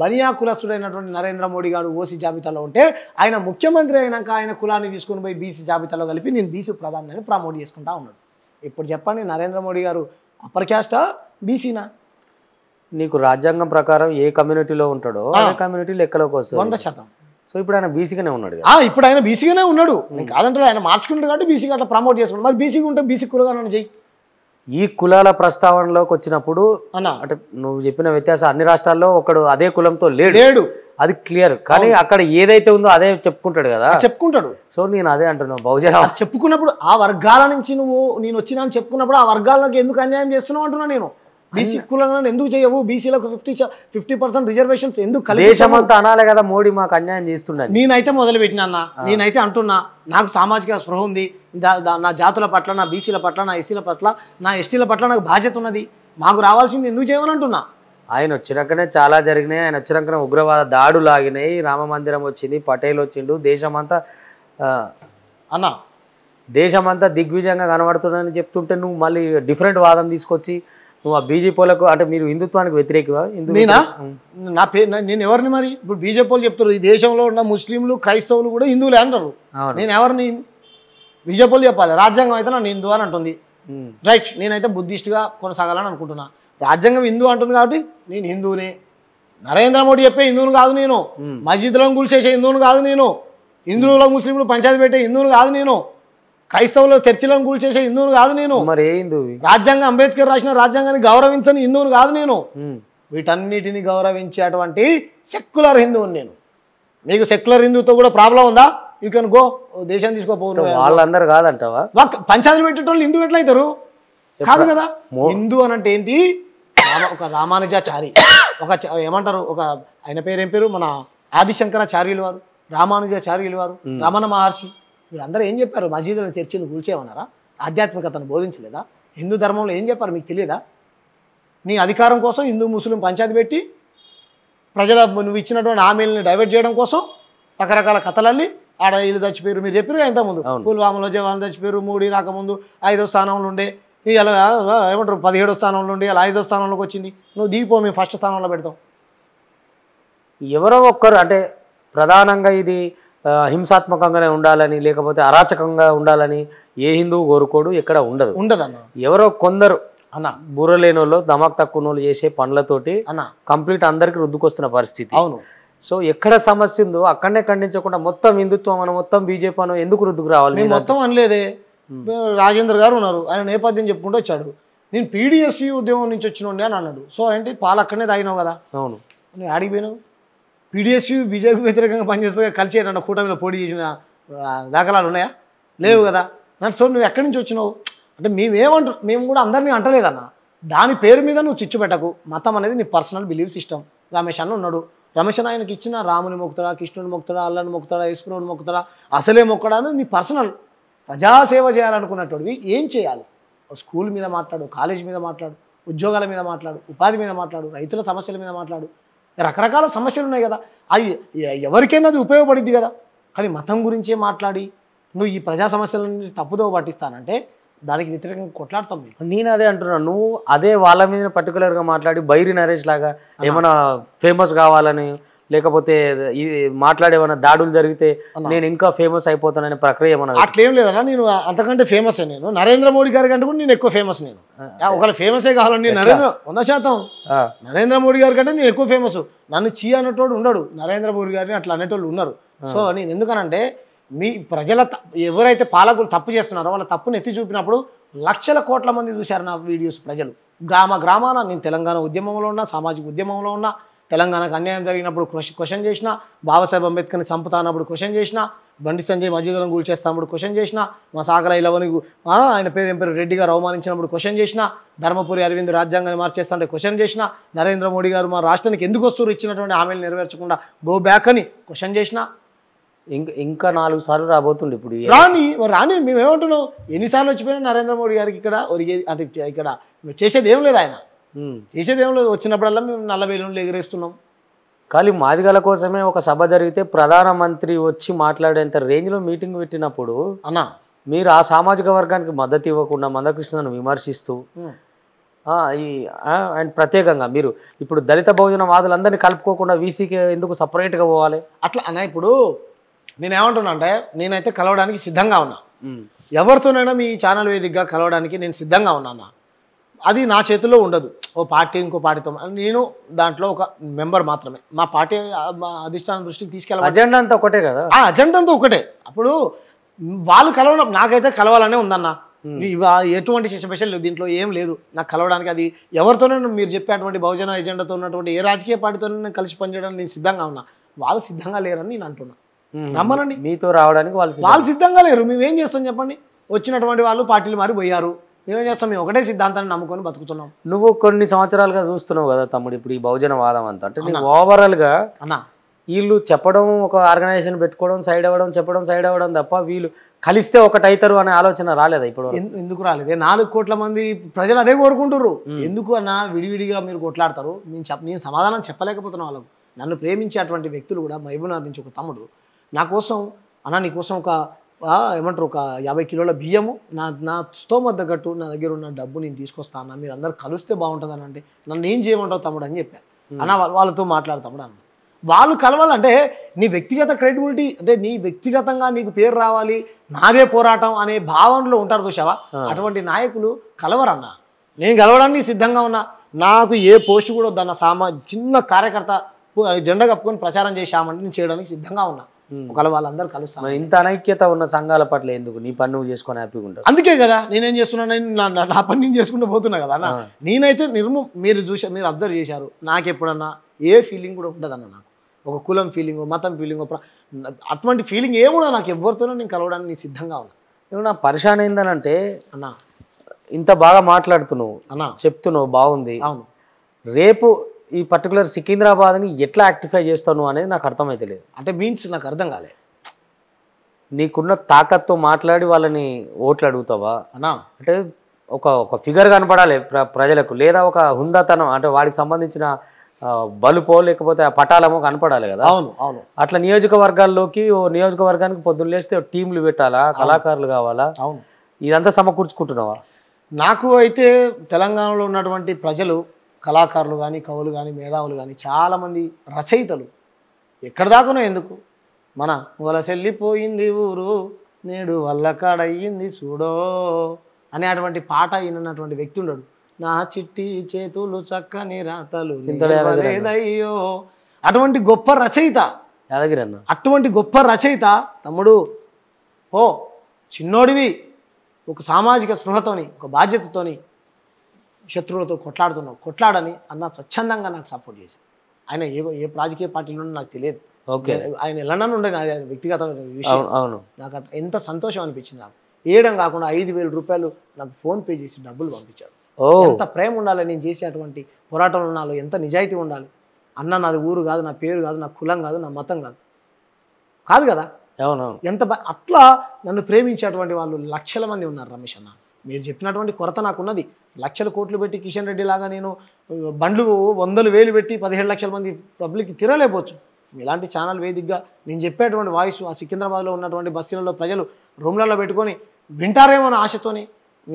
బనియా కులస్తుడైనటువంటి నరేంద్ర మోడీ గారు ఓసీ జాబితాలో ఉంటే, ఆయన ముఖ్యమంత్రి అయినాక ఆయన కులాన్ని తీసుకుని పోయి బీసీ జాబితాలో కలిపి నేను బీసీ ప్రధాని ప్రమోట్ చేసుకుంటా ఉన్నాడు. ఇప్పుడు చెప్పండి, నరేంద్ర మోడీ గారు అప్పర్ క్యాస్టా బీసీనా? నీకు రాజ్యాంగం ప్రకారం ఏ కమ్యూనిటీలో ఉంటాడో ఆ కమ్యూనిటీ లెక్కలోకి వస్తుంది 100%. సో ఇప్పుడు ఆయన బీసీగానే ఉన్నాడు. ఇప్పుడు ఆయన బీసీగానే ఉన్నాడు, నేను కాదంటే ఆయన మార్చుకుంటాడు కాబట్టి బీసీగా అట్లా ప్రమోట్ చేసుకుంటాడు. మరి బీసీగా ఉంటే బీసీ కులగానే చెయ్యి. ఈ కులాల ప్రస్తావనలోకి వచ్చినప్పుడు అంటే నువ్వు చెప్పిన వ్యత్యాసం, అన్ని రాష్ట్రాల్లో ఒకడు అదే కులంతో లేడు, అది క్లియర్. కానీ అక్కడ ఏదైతే ఉందో అదే చెప్పుకుంటాడు కదా, చెప్పుకుంటాడు. సో నేను అదే అంటున్నాను, బహుజన చెప్పుకున్నప్పుడు ఆ వర్గాల నుంచి నేను వచ్చినా అని చెప్పుకున్నప్పుడు ఆ వర్గాలకు ఎందుకు అన్యాయం చేస్తున్నావు అంటున్నా నేను. బీసీ కులాలను ఎందుకు చేయవు, బీసీలకు 50% రిజర్వేషన్స్ ఎందుకు దేశమంతా అనాలి కదా మోడీ మాకు అన్యాయం చేస్తున్నాడు. నేనైతే మొదలు పెట్టినా అన్న, నేనైతే అంటున్నా, నాకు సామాజిక స్పృహ ఉంది, నా జాతుల పట్ల, నా బీసీల పట్ల, నా ఎస్సీల పట్ల, నా ఎస్టీల పట్ల నాకు బాధ్యత ఉన్నది, మాకు రావాల్సింది ఎందుకు చేయమని అంటున్నా. ఆయన వచ్చినాకనే చాలా జరిగినాయి, ఆయన వచ్చినాకనే ఉగ్రవాద దాడులు ఆగినాయి, రామ మందిరం వచ్చింది, పటేల్ వచ్చిండు, దేశమంతా దేశమంతా దిగ్విజయంగా కనబడుతుందని చెప్తుంటే నువ్వు మళ్ళీ డిఫరెంట్ వాదం తీసుకొచ్చి నువ్వు ఆ బీజేపీలకు, అంటే మీరు హిందుత్వానికి వ్యతిరేకవా? నా పేరు నేను ఎవరిని? మరి ఇప్పుడు బీజేపీ వాళ్ళు చెప్తారు ఈ దేశంలో ఉన్న ముస్లింలు క్రైస్తవులు కూడా హిందువులే అంటారు. నేను ఎవరిని? బీజేపీ వాళ్ళు చెప్పాలి రాజ్యాంగం అయితే నన్ను హిందూ అని అంటుంది, రైట్, నేనైతే బుద్ధిస్ట్గా కొనసాగాలని అనుకుంటున్నా. రాజ్యాంగం హిందూ అంటుంది కాబట్టి నేను హిందువునే. నరేంద్ర మోడీ చెప్పే హిందువును కాదు నేను, మస్జిద్లను కూల్చేసే హిందువును కాదు నేను, హిందువులకు ముస్లింలు పంచాయతీ పెట్టే హిందువును కాదు నేను, క్రైస్తవులు చర్చిలను కూల్చేసే హిందువును కాదు నేను, రాజ్యాంగం అంబేద్కర్ రాసిన రాజ్యాంగాన్ని గౌరవించని హిందువును కాదు నేను, వీటన్నిటిని గౌరవించేటువంటి సెక్యులర్ హిందువుని నేను. నీకు సెక్యులర్ హిందువుతో కూడా ప్రాబ్లం ఉందా? యూ కెన్ గో, దేశం తీసుకోపోను. వాళ్ళందరూ కాదంటావా? పంచాయతీ పెట్టేటోళ్ళు హిందూ ఎట్లయితారు? కాదు కదా. హిందూ అనంటే ఏంటి? ఒక రామానుజాచారి, ఒక ఏమంటారు, ఒక ఆయన పేరు ఏం పేరు, మన ఆదిశంకరాచార్యులు వారు, రామానుజాచార్యులు వారు, రమణ మహర్షి, వీళ్ళందరూ ఏం చెప్పారు? మసీదులను చర్చిని కూల్చేయమన్నారా? ఆధ్యాత్మికతను బోధించలేదా? హిందూ ధర్మంలో ఏం చెప్పారు మీకు తెలియదా? నీ అధికారం కోసం హిందూ ముస్లిం పంచాయతీ పెట్టి ప్రజల నువ్వు ఇచ్చినటువంటి హామీలని డైవర్ట్ చేయడం కోసం రకరకాల కథలల్లి ఆడ వీళ్ళు చచ్చిపోయారు. మీరు చెప్పారు ఇంతకుముందు పుల్వామాలో జవాన్ చచ్చిపోయారు, మోడీ రాకముందు 5వ స్థానంలో ఉండే, ఇలా ఏమంటారు 17వ స్థానంలో ఉండి అలా 5వ స్థానంలోకి వచ్చింది. నువ్వు దిగిపో, మేము ఫస్ట్ స్థానంలో పెడతాం. ఎవరో ఒక్కరు అంటే ప్రధానంగా ఇది హింసాత్మకంగానే ఉండాలని లేకపోతే అరాచకంగా ఉండాలని ఏ హిందువు కోరుకోడు, ఎక్కడ ఉండదన్న. ఎవరో కొందరు అన్న బుర్రలేని వాళ్ళు దమాక్ తక్కువ వాళ్ళు చేసే పనులతోటి అన్న కంప్లీట్ అందరికి రుద్దుకొస్తున్న పరిస్థితి. అవును. సో ఎక్కడ సమస్య ఉందో అక్కడనే ఖండించకుండా మొత్తం హిందుత్వం అని మొత్తం బీజేపీ అని ఎందుకు రుద్దుకు రావాలి? మేము మొత్తం అనలేదే. రాజేంద్ర గారు ఉన్నారు, ఆయన నేపథ్యం చెప్పుకుంటూ వచ్చాడు. నేను పీడిఎస్సీ ఉద్యమం నుంచి వచ్చినండి అని అన్నాడు. సో ఏంటి పాలు అక్కడనే తాగినావు కదా. అవును, నువ్వు ఆడికి పోయినావు. పీడిఎస్సీ బీజేపీ వ్యతిరేకంగా పనిచేస్తే కలిసి ఏదన్నా కూటమిలో పోటీ చేసిన దాఖలాలు ఉన్నాయా? లేవు కదా. సో నువ్వు ఎక్కడి నుంచి వచ్చినావు అంటే మేము కూడా అందరినీ అంటలేదన్న. దాని పేరు మీద నువ్వు చిచ్చు పెట్టకు. మతం అనేది నీ పర్సనల్ బిలీఫ్ సిస్టమ్. రమేష్ అన్న ఉన్నాడు, రమేష్ అన్న ఆయనకి ఇచ్చిన రాముని మొక్కుతాడా, కృష్ణుని మొక్కుతాడా, అల్లని మొక్కుతాడా, యేసుప్రభుని మొక్కుతాడా, అసలే మొక్కడా అని నీ పర్సనల్. ప్రజాసేవ చేయాలనుకున్నటువంటి ఏం చేయాలి? స్కూల్ మీద మాట్లాడు, కాలేజ్ మీద మాట్లాడు, ఉద్యోగాల మీద మాట్లాడు, ఉపాధి మీద మాట్లాడు, రైతుల సమస్యల మీద మాట్లాడు. రకరకాల సమస్యలు ఉన్నాయి కదా, అది ఎవరికైనా అది ఉపయోగపడిద్ది కదా. కానీ మతం గురించే మాట్లాడి నువ్వు ఈ ప్రజా సమస్యలను తప్పుదో పట్టిస్తానంటే దానికి వ్యతిరేకంగా కొట్లాడతాం. నేను అదే అంటున్నాను. నువ్వు అదే వాళ్ళ మీద పర్టికులర్గా మాట్లాడి బైరి నరేష్ లాగా ఏమైనా ఫేమస్ కావాలని లేకపోతే ఇది మాట్లాడేమన్నా దాడులు జరిగితే నేను ఇంకా ఫేమస్ అయిపోతాననే ప్రక్రియ ఏమన్నా? అట్లేం లేదన్నా. నేను అంతకంటే ఫేమస్ నేను నరేంద్ర మోడీ గారి కంటే కూడా నేను ఎక్కువ ఫేమస్. నేను ఒకవేళ ఫేమసే కావాలండి 100% నరేంద్ర మోడీ గారి కంటే నేను ఎక్కువ ఫేమస్. నన్ను చీ అనేటోడు ఉండడు, నరేంద్ర మోడీ గారిని అట్లా అనేటోళ్ళు ఉన్నారు. సో నేను ఎందుకనంటే మీ ప్రజల ఎవరైతే పాలకులు తప్పు చేస్తున్నారో వాళ్ళ తప్పును ఎత్తి చూపినప్పుడు లక్షల కోట్ల మంది చూశారు నా వీడియోస్. ప్రజలు గ్రామాన నేను తెలంగాణ ఉద్యమంలో ఉన్నా, సామాజిక ఉద్యమంలో ఉన్నా, తెలంగాణకు అన్యాయం జరిగినప్పుడు క్వశ్చన్ చేసిన, బాబాసాహెబ్ అంబేద్కర్ని చంపుతానప్పుడు క్వశ్చన్ చేసిన, బండి సంజయ్ మస్జిద్లను కూల్చేస్తానప్పుడు క్వశ్చన్ చేసిన, మా సాగల ఇలవని ఆయన ఏం పేరు రెడ్డి గారు అవమానించినప్పుడు క్వశ్చన్ చేసిన, ధర్మపురి అరవింద్ రాజ్యాంగాన్ని మార్చేస్తుంటే క్వశ్చన్ చేసిన, నరేంద్ర మోడీ గారు మా రాష్ట్రానికి ఎందుకు వస్తారు ఇచ్చినటువంటి హామీలు నెరవేర్చకుండా గో బ్యాక్ అని క్వశ్చన్ చేసిన. ఇంకా 4 సార్లు రాబోతుండే. ఇప్పుడు రాని మేమేమంటున్నాం, ఎన్నిసార్లు వచ్చిపోయినా నరేంద్ర మోడీ గారికి ఇక్కడ అది ఇక్కడ చేసేది ఏం లేదు. ఆయన చేసేది ఏం లేదు. వచ్చినప్పుడల్లా మేము నల్ల బెలూన్లు ఎగరేస్తున్నాం. కానీ మాదిగల కోసమే ఒక సభ జరిగితే ప్రధానమంత్రి వచ్చి మాట్లాడేంత రేంజ్లో మీటింగ్ పెట్టినప్పుడు అన్నా మీరు ఆ సామాజిక వర్గానికి మద్దతు ఇవ్వకుండా మందకృష్ణను విమర్శిస్తూ అండ్ ప్రత్యేకంగా మీరు ఇప్పుడు దళిత బహుజన వాదులందరినీ కలుపుకోకుండా వీసీకి ఎందుకు సపరేట్గా పోవాలి? అట్లా అన్న ఇప్పుడు నేనేమంటున్నా అంటే నేనైతే కలవడానికి సిద్ధంగా ఉన్నా. ఎవరితోనైనా మీ ఛానల్ వేదికగా కలవడానికి నేను సిద్ధంగా ఉన్నా. అది నా చేతుల్లో ఉండదు. ఓ పార్టీ ఇంకో పార్టీతో నేను దాంట్లో ఒక మెంబర్ మాత్రమే. మా పార్టీ అధిష్టానం దృష్టికి తీసుకెళ్ళాలి. అజెండా అంతా ఒకటే కదా. ఆ అజెండా అంతా ఒకటే. అప్పుడు వాళ్ళు కలవడం నాకైతే కలవాలనే ఉందన్న. ఎటువంటి స్పెషల్ దీంట్లో ఏం లేదు నాకు కలవడానికి. అది ఎవరితోనైనా మీరు చెప్పేటువంటి బహుజన ఎజెండాతో ఉన్నటువంటి ఏ రాజకీయ పార్టీతోనైనా నేను కలిసి పనిచేయడానికి నేను సిద్ధంగా ఉన్నా. వాళ్ళు సిద్ధంగా లేరని నేను అంటున్నా. రమ్మనండి, మీతో రావడానికి వాళ్ళు సిద్ధంగా లేరు. మేమేం చేస్తాం చెప్పండి? వచ్చినటువంటి వాళ్ళు పార్టీలు మారి పోయారు. మేమేం చేస్తాం? మేము ఒకటే సిద్ధాంతాన్ని నమ్ముకొని బతుకుతున్నాం. నువ్వు కొన్ని సంవత్సరాలుగా చూస్తున్నావు కదా తమ్ముడు ఇప్పుడు ఈ బహుజన వాదం అంతా. అంటే నీకు ఓవరాల్గా అన్న వీళ్ళు చెప్పడం, ఒక ఆర్గనైజేషన్ పెట్టుకోవడం, సైడ్ అవ్వడం, చెప్పడం, సైడ్ అవ్వడం తప్ప వీళ్ళు కలిస్తే ఒకటి అవుతారు అనే ఆలోచన రాలేదా ఇప్పుడు? ఎందుకు రాలేదు? 4 కోట్ల మంది ప్రజలు అదే కోరుకుంటారు. ఎందుకు అన్న విడివిడిగా మీరు కొట్లాడతారు? నేను సమాధానం చెప్పలేకపోతున్నా వాళ్ళకు. నన్ను ప్రేమించే అటువంటి వ్యక్తులు కూడా మహబూబ్నగర్ నుంచి ఒక తమ్ముడు నా కోసం అన్న నీకోసం ఒక ఏమంటారు ఒక 50 కిలోల బియ్యము నా స్తోమత తగ్గట్టు నా దగ్గర ఉన్న డబ్బు నేను తీసుకొస్తా అన్న, మీరు అందరు కలిస్తే బాగుంటుందని. అంటే నన్ను ఏం చేయమంటావు తమ్ముడు అని చెప్పాను. అన్న వాళ్ళతో మాట్లాడతాము అన్న. వాళ్ళు కలవాలంటే నీ వ్యక్తిగత క్రెడిబిలిటీ అంటే నీ వ్యక్తిగతంగా నీకు పేరు రావాలి, నాదే పోరాటం అనే భావనలో ఉంటారు చూసావా? అటువంటి నాయకులు కలవరన్న. నేను కలవడానికి సిద్ధంగా ఉన్నా. నాకు ఏ పోస్ట్ కూడా వద్దన్న. చిన్న కార్యకర్త జెండా కప్పుకొని ప్రచారం చేశామంటే నేను చేయడానికి సిద్ధంగా ఉన్నా. ఒకవేళ వాళ్ళందరూ కలుస్తాను. ఇంత అనైక్యత ఉన్న సంఘాల పట్ల ఎందుకు? నీ పని నువ్వు చేసుకొని హ్యాపీగా ఉంటావు. అందుకే కదా నేనేం చేస్తున్నాను, నా పని నేను చేసుకుంటూ పోతున్నా కదా అన్న. నేనైతే మీరు అబ్జర్వ్ చేశారు, నాకు ఎప్పుడన్నా ఏ ఫీలింగ్ కూడా ఉంటుందన్న. నాకు ఒక కులం ఫీలింగ్, మతం ఫీలింగ్, అటువంటి ఫీలింగ్ ఏమున్నా నాకు ఎవరితోనో నేను కలవడానికి నేను సిద్ధంగా ఉన్నా. ఇప్పుడు నా పరిశాన్ ఏందనంటే అన్న ఇంత బాగా మాట్లాడుతున్నావు అన్న, చెప్తున్నావు బాగుంది. అవును, రేపు ఈ పర్టికులర్ సికింద్రాబాద్ని ఎట్లా యాక్టిఫై చేస్తాను అనేది నాకు అర్థమైతే లేదు. అంటే మీన్స్ నాకు అర్థం కాలే. నీకున్న తాకత్తో మాట్లాడి వాళ్ళని ఓట్లు అడుగుతావా? అన్నా అంటే ఒక ఒక ఫిగర్ కనపడాలి ప్రజలకు, లేదా ఒక హుందాతనం అంటే వాడికి సంబంధించిన బలుపో లేకపోతే ఆ పటాలమో కనపడాలి కదా. అవును అవును అట్లా నియోజకవర్గాల్లోకి ఓ నియోజకవర్గానికి పొద్దున్న లేస్తే టీంలు పెట్టాలా, కళాకారులు కావాలా, అవును. ఇదంతా సమకూర్చుకుంటున్నావా? నాకు అయితే తెలంగాణలో ఉన్నటువంటి ప్రజలు, కళాకారులు కానీ, కవులు కానీ, మేధావులు కానీ, చాలామంది రచయితలు ఎక్కడి దాకానో ఎందుకు, మన వలసెళ్ళిపోయింది ఊరు నేడు వల్ల కాడయ్యింది చూడో అనేటువంటి పాట విన్నటువంటి వ్యక్తి ఉండడు. నా చిట్టి చేతులు చక్కని రాతలు లేదయ్యో, అటువంటి గొప్ప రచయిత యాదగిరి అన్న. అటువంటి గొప్ప రచయిత తమ్ముడు ఓ చిన్నోడివి, ఒక సామాజిక స్పృహతోని, ఒక బాధ్యతతోని శత్రువులతో కొట్లాడుతున్నావు, కొట్లాడని అన్న స్వచ్ఛందంగా నాకు సపోర్ట్ చేశాను. ఆయన ఏ రాజకీయ పార్టీలో నాకు తెలియదు. ఓకే, ఆయన ఎలా ఉండే వ్యక్తిగత విషయం. అవును, నాకు ఎంత సంతోషం అనిపించింది. నాకు వేయడం కాకుండా 5,000 రూపాయలు నాకు ఫోన్పే చేసి డబ్బులు పంపించాడు. ఎంత ప్రేమ ఉండాలి నేను చేసేటువంటి పోరాటంలో, నాలో ఎంత నిజాయితీ ఉండాలి. అన్న నాది ఊరు కాదు, నా పేరు కాదు, నా కులం కాదు, నా మతం కాదు, కాదు కదా. అవునవును. ఎంత అట్లా నన్ను ప్రేమించేటువంటి వాళ్ళు లక్షల మంది ఉన్నారు రమేష్ అన్న. మీరు చెప్పినటువంటి కొరత నాకున్నది. లక్షల కోట్లు పెట్టి కిషన్ రెడ్డి లాగా నేను బండ్లు 100,000 పెట్టి 17 లక్షల మంది పబ్లిక్కి తిరగలేకపోవచ్చు. ఇలాంటి ఛానల్ వేదికగా నేను చెప్పేటువంటి వాయిస్ ఆ సికింద్రాబాద్లో ఉన్నటువంటి బస్సులలో ప్రజలు రూమ్లలో పెట్టుకొని వింటారేమో అనే ఆశతోని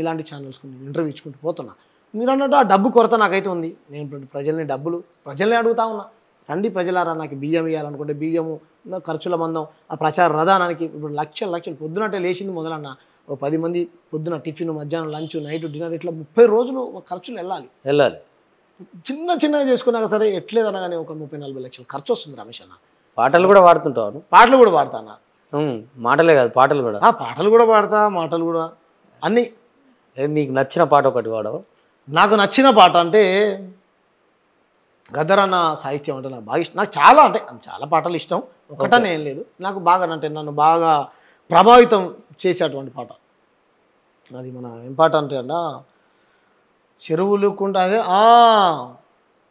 ఇలాంటి ఛానల్స్ ఇంటర్వ్యూ ఇచ్చుకుంటూ పోతున్నా. మీరు అన్నట్టు ఆ డబ్బు కొరత నాకైతే ఉంది. నేను ప్రజల్ని అడుగుతా ఉన్నా, రండి ప్రజలారా, నాకు బియ్యం ఇవ్వాలనుకుంటే బియ్యము, ఖర్చుల మందం, ఆ ప్రచార రథానానికి ఇప్పుడు లక్షలు పొద్దునట్టే లేచింది మొదలన్న. ఓ 10 మంది పొద్దున టిఫిన్, మధ్యాహ్నం లంచ్, నైట్ డిన్నర్, ఇట్లా 30 రోజులు ఖర్చులు వెళ్ళాలి. చిన్నగా చేసుకున్నాక సరే ఎట్లేదన్నా కానీ ఒక 30-40 లక్షలు ఖర్చు వస్తుంది రమేష్ అన్న. పాటలు కూడా పాడుతుంటావు? పాటలు కూడా పాడతానా? మాటలే కాదు, పాటలు కూడా. పాటలు కూడా పాడతా, మాటలు కూడా అన్నీ. నీకు నచ్చిన పాట ఒకటి పాడవు? నాకు నచ్చిన పాట అంటే గద్దరన్న సాహిత్యం అంటే నాకు బాగా ఇష్టం. నాకు చాలా పాటలు ఇష్టం, ఒకటనే ఏం లేదు. నాకు బాగా అంటే నన్ను బాగా ప్రభావితం చేసేటువంటి పాట అది మన ఏం పాట అంటే అన్న, చెరువులు కుంట అదే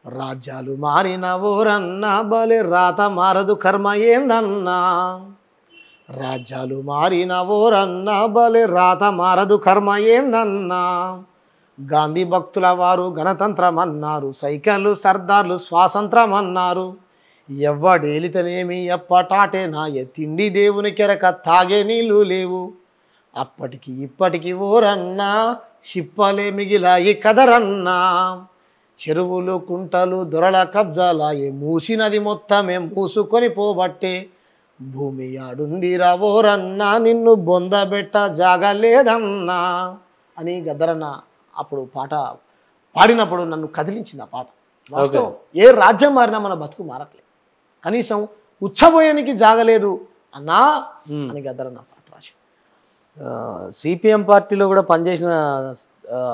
రాజ్యాలు మారిన ఓరన్నా బలే రాత మారదు కర్మ ఏందన్నా, రాజ్యాలు మారిన ఓరన్నా బలే రాత మారదు కర్మ ఏందన్నా, గాంధీ భక్తుల వారు గణతంత్రం అన్నారు, సైకిళ్ళు సర్దార్లు స్వాతంత్రం అన్నారు, ఎవ్వడేలితనేమి ఎప్పటాటే నా తిండి దేవుని కెరక తాగే నీళ్ళు లేవు, అప్పటికి ఇప్పటికి ఓరన్నా చిప్పలే మిగిలాయి కదరన్నా, చెరువులు కుంటలు దొరల కబ్జాలాయే మూసినది మొత్తమే మూసుకొని పోబట్టే, భూమి ఆడుందిరా ఓరన్నా నిన్ను బొందబెట్ట జాగలేదన్నా అని గద్దరన్న అప్పుడు పాట పాడినప్పుడు నన్ను కదిలించింది ఆ పాట. వాస్తవం, ఏ రాజ్యం మారినా మన బతుకు మారట్లేదు, కనీసం ఉచ్చబోయానికి జాగలేదు అన్నా అని గద్దరన్న పాట రాసి. సిపిఎం పార్టీలో కూడా పనిచేసిన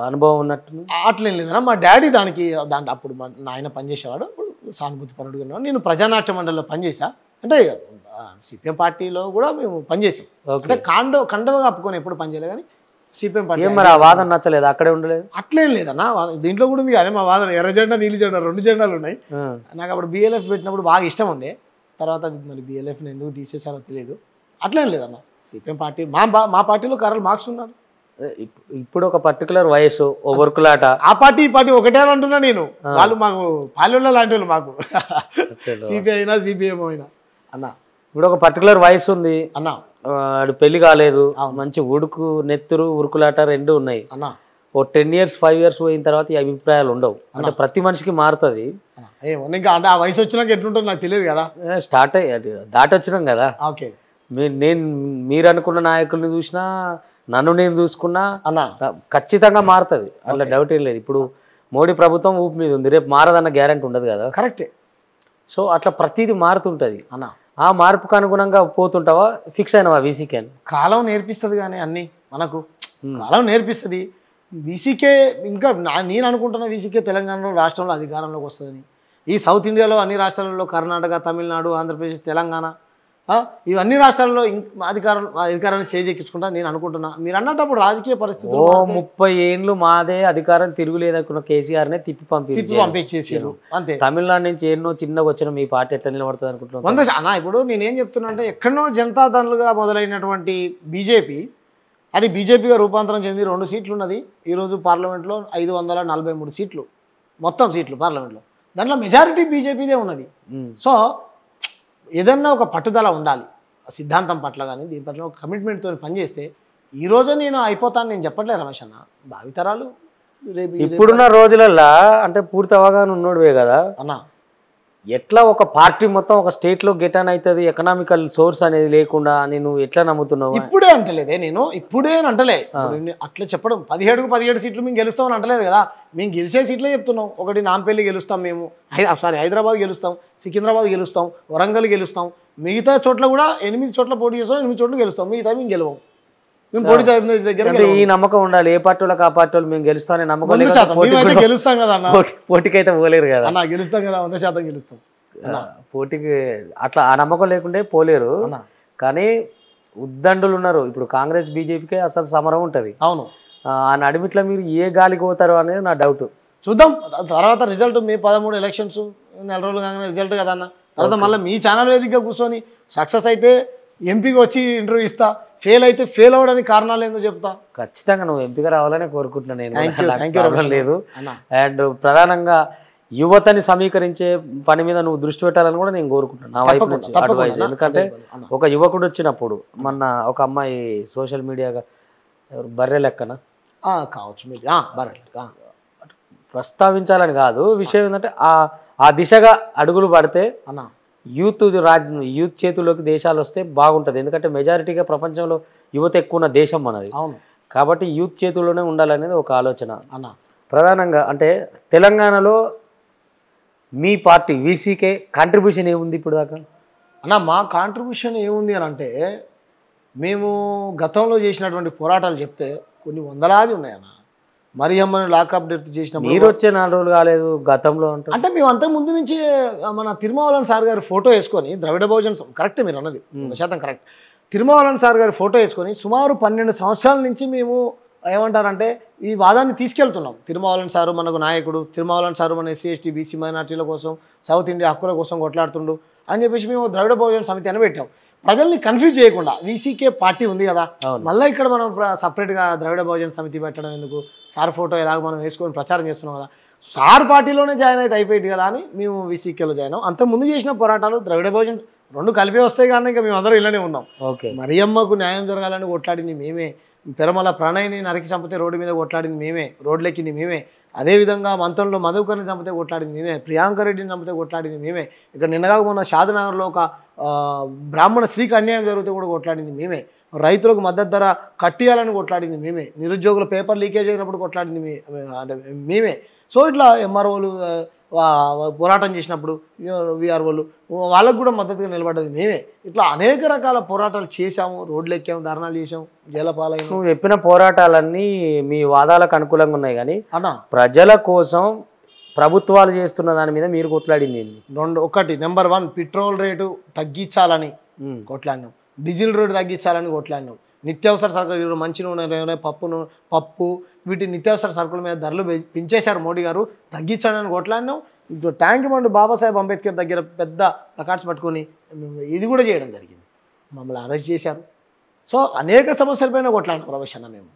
అనుభవం ఉన్నట్టు? అట్లేం లేదన్నా, మా డాడీ దాంట్లో అప్పుడు మా నాయన పనిచేసేవాడు, అప్పుడు సానుభూతి పరుడుగా ఉన్నాడు. నేను ప్రజానాట్య మండలిలో పనిచేసా. అంటే సిపిఎం పార్టీలో కూడా మేము పనిచేసాం. అంటే కండవగా కప్పుకొని ఎప్పుడు పనిచేయలేదు, కానీ సిపిఎం పార్టీ మరి ఆ వాదన నచ్చలేదు, అక్కడే ఉండలేదు? అట్లేం లేదన్నా, దీంట్లో కూడా ఉంది కానీ మా వాదన ఎర్ర జెండా నీలి జెండా 2 జెండాలు ఉన్నాయి. నాకు అప్పుడు బిఎల్ఎఫ్ పెట్టినప్పుడు బాగా ఇష్టం ఉంది. తర్వాత మరి బిఎల్ఎఫ్ని ఎందుకు తీసేసారో తెలియదు. అట్లేం లేదన్నా, సిపిఎం పార్టీ మా పార్టీలో కరల్ మార్క్స్ ఉన్నాడు. ఇప్పుడు ఒక పర్టికులర్ వయసు వర్కులాట, ఆ పార్టీ ఈ పార్టీ ఒకటే అంటున్నా నేను. వాళ్ళు మాకు పాలెంలో లాంటి వాళ్ళు, మాకు సిపిఐ అయినా సిపిఎం అయినా అన్న. ఇప్పుడు ఒక పర్టికులర్ వయసు ఉంది అన్న, వాడు పెళ్లి కాలేదు, మంచి ఉడుకు నెత్తురు ఉరుకులాట 2 ఉన్నాయి అన్న. ఓ 10 years 5 years పోయిన తర్వాత ఈ అభిప్రాయాలు ఉండవు. అంటే ప్రతి మనిషికి మారుతుంది. ఇంకా అంటే ఆ వయసు వచ్చినాక ఎట్లుంటుందో నాకు తెలియదు కదా, స్టార్ట్ దాటి వచ్చినాం కదా. ఓకే, మీరు అనుకున్న నాయకుల్ని చూసినా, నన్ను నేను చూసుకున్నా అన్న ఖచ్చితంగా మారుతుంది, అట్లా డౌట్ ఏం లేదు. ఇప్పుడు మోడీ ప్రభుత్వం ఊపి మీద ఉంది, రేపు మారదన్న గ్యారెంటీ ఉండదు కదా. కరెక్టే. సో అట్లా ప్రతిదీ మారుతుంటుంది అన్న. ఆ మార్పుకు అనుగుణంగా పోతుంటావా? Fix అయినవా VCK? కాలం నేర్పిస్తుంది కానీ అన్నీ మనకు కాలం నేర్పిస్తుంది. వీసీకే ఇంకా నేను అనుకుంటున్న వీసీకే తెలంగాణలో రాష్ట్రంలో అధికారంలోకి వస్తుందని. ఈ సౌత్ ఇండియాలో అన్ని రాష్ట్రాలలో కర్ణాటక, తమిళనాడు, ఆంధ్రప్రదేశ్, తెలంగాణ ఇవన్నీ రాష్ట్రాల్లో అధికారాన్ని చేజెక్కించుకుంటా నేను అనుకుంటున్నా. మీరు అన్నప్పుడు రాజకీయ పరిస్థితులు 30 ఏళ్ళు మాదే అధికారం తిరుగులేదనుకున్న కేసీఆర్నే తిప్పి పంపించేసారు అంతే. తమిళనాడు నుంచి ఎన్నో చిన్నగా వచ్చిన మీ పార్టీ ఎట్లా నిలబడుతుంది అనుకుంటున్నాను. అన్న ఇప్పుడు నేనేం చెప్తున్నా అంటే ఎక్కడో జనతాదళులుగా మొదలైనటువంటి బీజేపీ అది బీజేపీగా రూపాంతరం చెంది 2 సీట్లు ఉన్నది. ఈరోజు పార్లమెంట్లో 543 సీట్లు మొత్తం సీట్లు పార్లమెంట్లో, దాంట్లో మెజారిటీ బీజేపీదే ఉన్నది. సో ఏదన్నా ఒక పట్టుదల ఉండాలి సిద్ధాంతం పట్ల, కానీ దీని పట్ల ఒక కమిట్మెంట్తో పనిచేస్తే ఈ రోజే నేను అయిపోతాను నేను చెప్పట్లేదు రమేష్ అన్న. భావితరాలు రేపు ఇప్పుడున్న రోజులల్లో అంటే పూర్తి అవగాహన ఉన్నోడువే కదా అన్న, ఎట్లా ఒక పార్టీ మొత్తం ఒక స్టేట్లో గెటాన్ అవుతుంది ఎకనామికల్ సోర్స్ అనేది లేకుండా నేను ఎట్లా నమ్ముతున్నావు? ఇప్పుడే అంటలేదే నేను, ఇప్పుడే అంటలే అట్లా చెప్పడం. 17 సీట్లు మేము గెలుస్తామని అంటలేదు కదా, మేము గెలిచే సీట్లే చెప్తున్నాం. ఒకటి నాంపల్లి గెలుస్తాం మేము, హైదరాబాద్ గెలుస్తాం, సికింద్రాబాద్ గెలుస్తాం, వరంగల్ గెలుస్తాం, మిగతా చోట్ల కూడా 8 చోట్ల పోటీ చేస్తాం, 8 చోట్ల గెలుస్తాం, మిగతా మేము గెలవం. మేము పోటీ దగ్గర ఈ నమ్మకం ఉండాలి, ఏ పార్టీ వాళ్ళకి ఆ పార్టీ వాళ్ళు మేము గెలుస్తామని నమ్మకం గెలుస్తాం కదా అన్న. పోటీకి అయితే పోలేరు కదా అన్న, గెలుస్తాం కదా 100% గెలుస్తాం. పోటీకి అట్లా ఆ నమ్మకం లేకుంటే పోలేరు. కానీ ఉద్దండులు ఉన్నారు ఇప్పుడు కాంగ్రెస్ బీజేపీకే అసలు సమరం ఉంటుంది. అవును, ఆ నడిమిట్లా మీరు ఏ గాలికి పోతారు అనేది నా డౌట్. చూద్దాం తర్వాత రిజల్ట్. మే 13 ఎలక్షన్స్ నెల రోజులు కాగానే రిజల్ట్ కదా అన్న. తర్వాత మళ్ళీ మీ ఛానల్ వేదికగా కూర్చొని సక్సెస్ అయితే ఎంపీకి వచ్చి ఇంటర్వ్యూ ఇస్తా, ఫెయిల్ అయితే ఫెయిల్ అవ్వడానికి కారణాలు ఏందో చెప్తా. ఖచ్చితంగా నువ్వు ఎంపీగా రావాలని కోరుకుంటున్నాను నేను. లేదు అండ్ ప్రధానంగా యువతని సమీకరించే పని మీద నువ్వు దృష్టి పెట్టాలని కూడా నేను కోరుకుంటున్నాను నా వైపు నుంచి అడ్వైజ్. ఎందుకంటే ఒక యువకుడు వచ్చినప్పుడు మొన్న ఒక అమ్మాయి సోషల్ మీడియాగా బర్రె లెక్కన కావచ్చు ప్రస్తావించాలని కాదు, విషయం ఏంటంటే ఆ దిశగా అడుగులు పడితే యూత్ చేతుల్లోకి దేశాలు వస్తే బాగుంటుంది. ఎందుకంటే మెజారిటీగా ప్రపంచంలో యువత ఎక్కువ ఉన్న దేశం మనది. కాబట్టి యూత్ చేతుల్లోనే ఉండాలనేది ఒక ఆలోచన. ప్రధానంగా అంటే తెలంగాణలో మీ పార్టీ వీసీకే కాంట్రిబ్యూషన్ ఏముంది ఇప్పుడు దాకా? అన్న మా కాంట్రిబ్యూషన్ ఏముంది అని అంటే, మేము గతంలో చేసినటువంటి పోరాటాలు చెప్తే కొన్ని వందలాది ఉన్నాయన్న. మరియమ్మని లాకప్ డెత్ చేసినప్పుడు మీరు వచ్చే 4 రోజులు కాలేదు గతంలో అంటే మేము అంతకు ముందు నుంచి మన తిరుమావళవన్ సార్ గారి ఫోటో వేసుకొని ద్రవిడ బహుజన్ కరెక్టే మీరు అన్నది 100% కరెక్ట్. తిరుమావళవన్ సార్ గారి ఫోటో వేసుకొని సుమారు 12 సంవత్సరాల నుంచి మేము ఏమంటారంటే ఈ వాదాన్ని తీసుకెళ్తున్నాం. తిరుమావళవన్ సారు మనకు నాయకుడు, తిరుమావళవన్ సారు మన SC ST BC మైనార్టీల కోసం, సౌత్ ఇండియా హక్కుల కోసం కొట్లాడుతుండు అని చెప్పేసి మేము ద్రవిడ బహుజన్ సమితి అని పెట్టాం. ప్రజల్ని కన్ఫ్యూజ్ చేయకుండా వీసీకే పార్టీ ఉంది కదా, మళ్ళీ ఇక్కడ మనం సపరేట్గా ద్రవిడ బహుజన్ సమితి పెట్టడం ఎందుకు, సార్ ఫోటో ఎలాగ మనం వేసుకొని ప్రచారం చేస్తున్నాం కదా, సార్ పార్టీలోనే జాయిన్ అయితే అయిపోయింది కదా అని మేము వీసీకేలో జాయిన్ అయ్యాం. అంత ముందు చేసిన పోరాటాలు ద్రవిడ బహుజన్ 2 కలిపి వస్తాయి కానీ ఇంకా మేము అందరం ఇలానే ఉన్నాం. మరియమ్మకు న్యాయం జరగాలని కొట్లాడింది మేమే, పెరమల ప్రణయ్ని నరికి చంపితే రోడ్డు మీద కొట్లాడింది మేమే, రోడ్లెక్కింది మేమే, అదేవిధంగా మంతంలో మధుకర్ని చంపితే కొట్లాడింది మేమే, ప్రియాంక రెడ్డిని చంపితే కొట్లాడింది మేమే, ఇక్కడ నిన్నగా మొన్న షాద్నగర్లో ఒక బ్రాహ్మణ స్త్రీకి అన్యాయం జరిగితే కూడా కొట్లాడింది మేమే, రైతులకు మద్దతు ధర కట్టియాలని కొట్లాడింది మేమే, నిరుద్యోగుల పేపర్ లీకేజ్ అయినప్పుడు కొట్లాడింది మేమే. సో ఇట్లా ఎంఆర్ఓలు పోరాటం చేసినప్పుడు విఆర్ఓలు వాళ్ళకు కూడా మద్దతుగా నిలబడ్డది మేమే. ఇట్లా అనేక రకాల పోరాటాలు చేశాము, రోడ్లు ఎక్కాము, ధర్నాలు చేసాము, జలపాలయ్యాము. నువ్వు చెప్పిన పోరాటాలన్నీ మీ వాదాలకు అనుకూలంగా ఉన్నాయి కానీ ప్రజల కోసం ప్రభుత్వాలు చేస్తున్న దాని మీద మీరు కొట్లాడింది ఏంది? ఒకటి నెంబర్ 1 పెట్రోల్ రేటు తగ్గించాలని కొట్లాడినాం, డీజిల్ రేటు తగ్గించాలని కొట్లాడినాం, నిత్యావసర సరుకులు మంచి నూనె, పప్పు వీటి నిత్యావసర సరుకుల మీద ధరలు పెంచేశారు మోడీ గారు, తగ్గించాలని కొట్లాడినాం. ట్యాంక్ బండ్ బాబాసాహెబ్ అంబేద్కర్ దగ్గర పెద్ద ప్లకార్డ్స్ పట్టుకొని ఇది కూడా చేయడం జరిగింది, మమ్మల్ని అరెస్ట్ చేశారు. సో అనేక సమస్యలపైన కొట్లాడినాం రమేష్ అన్న మేము.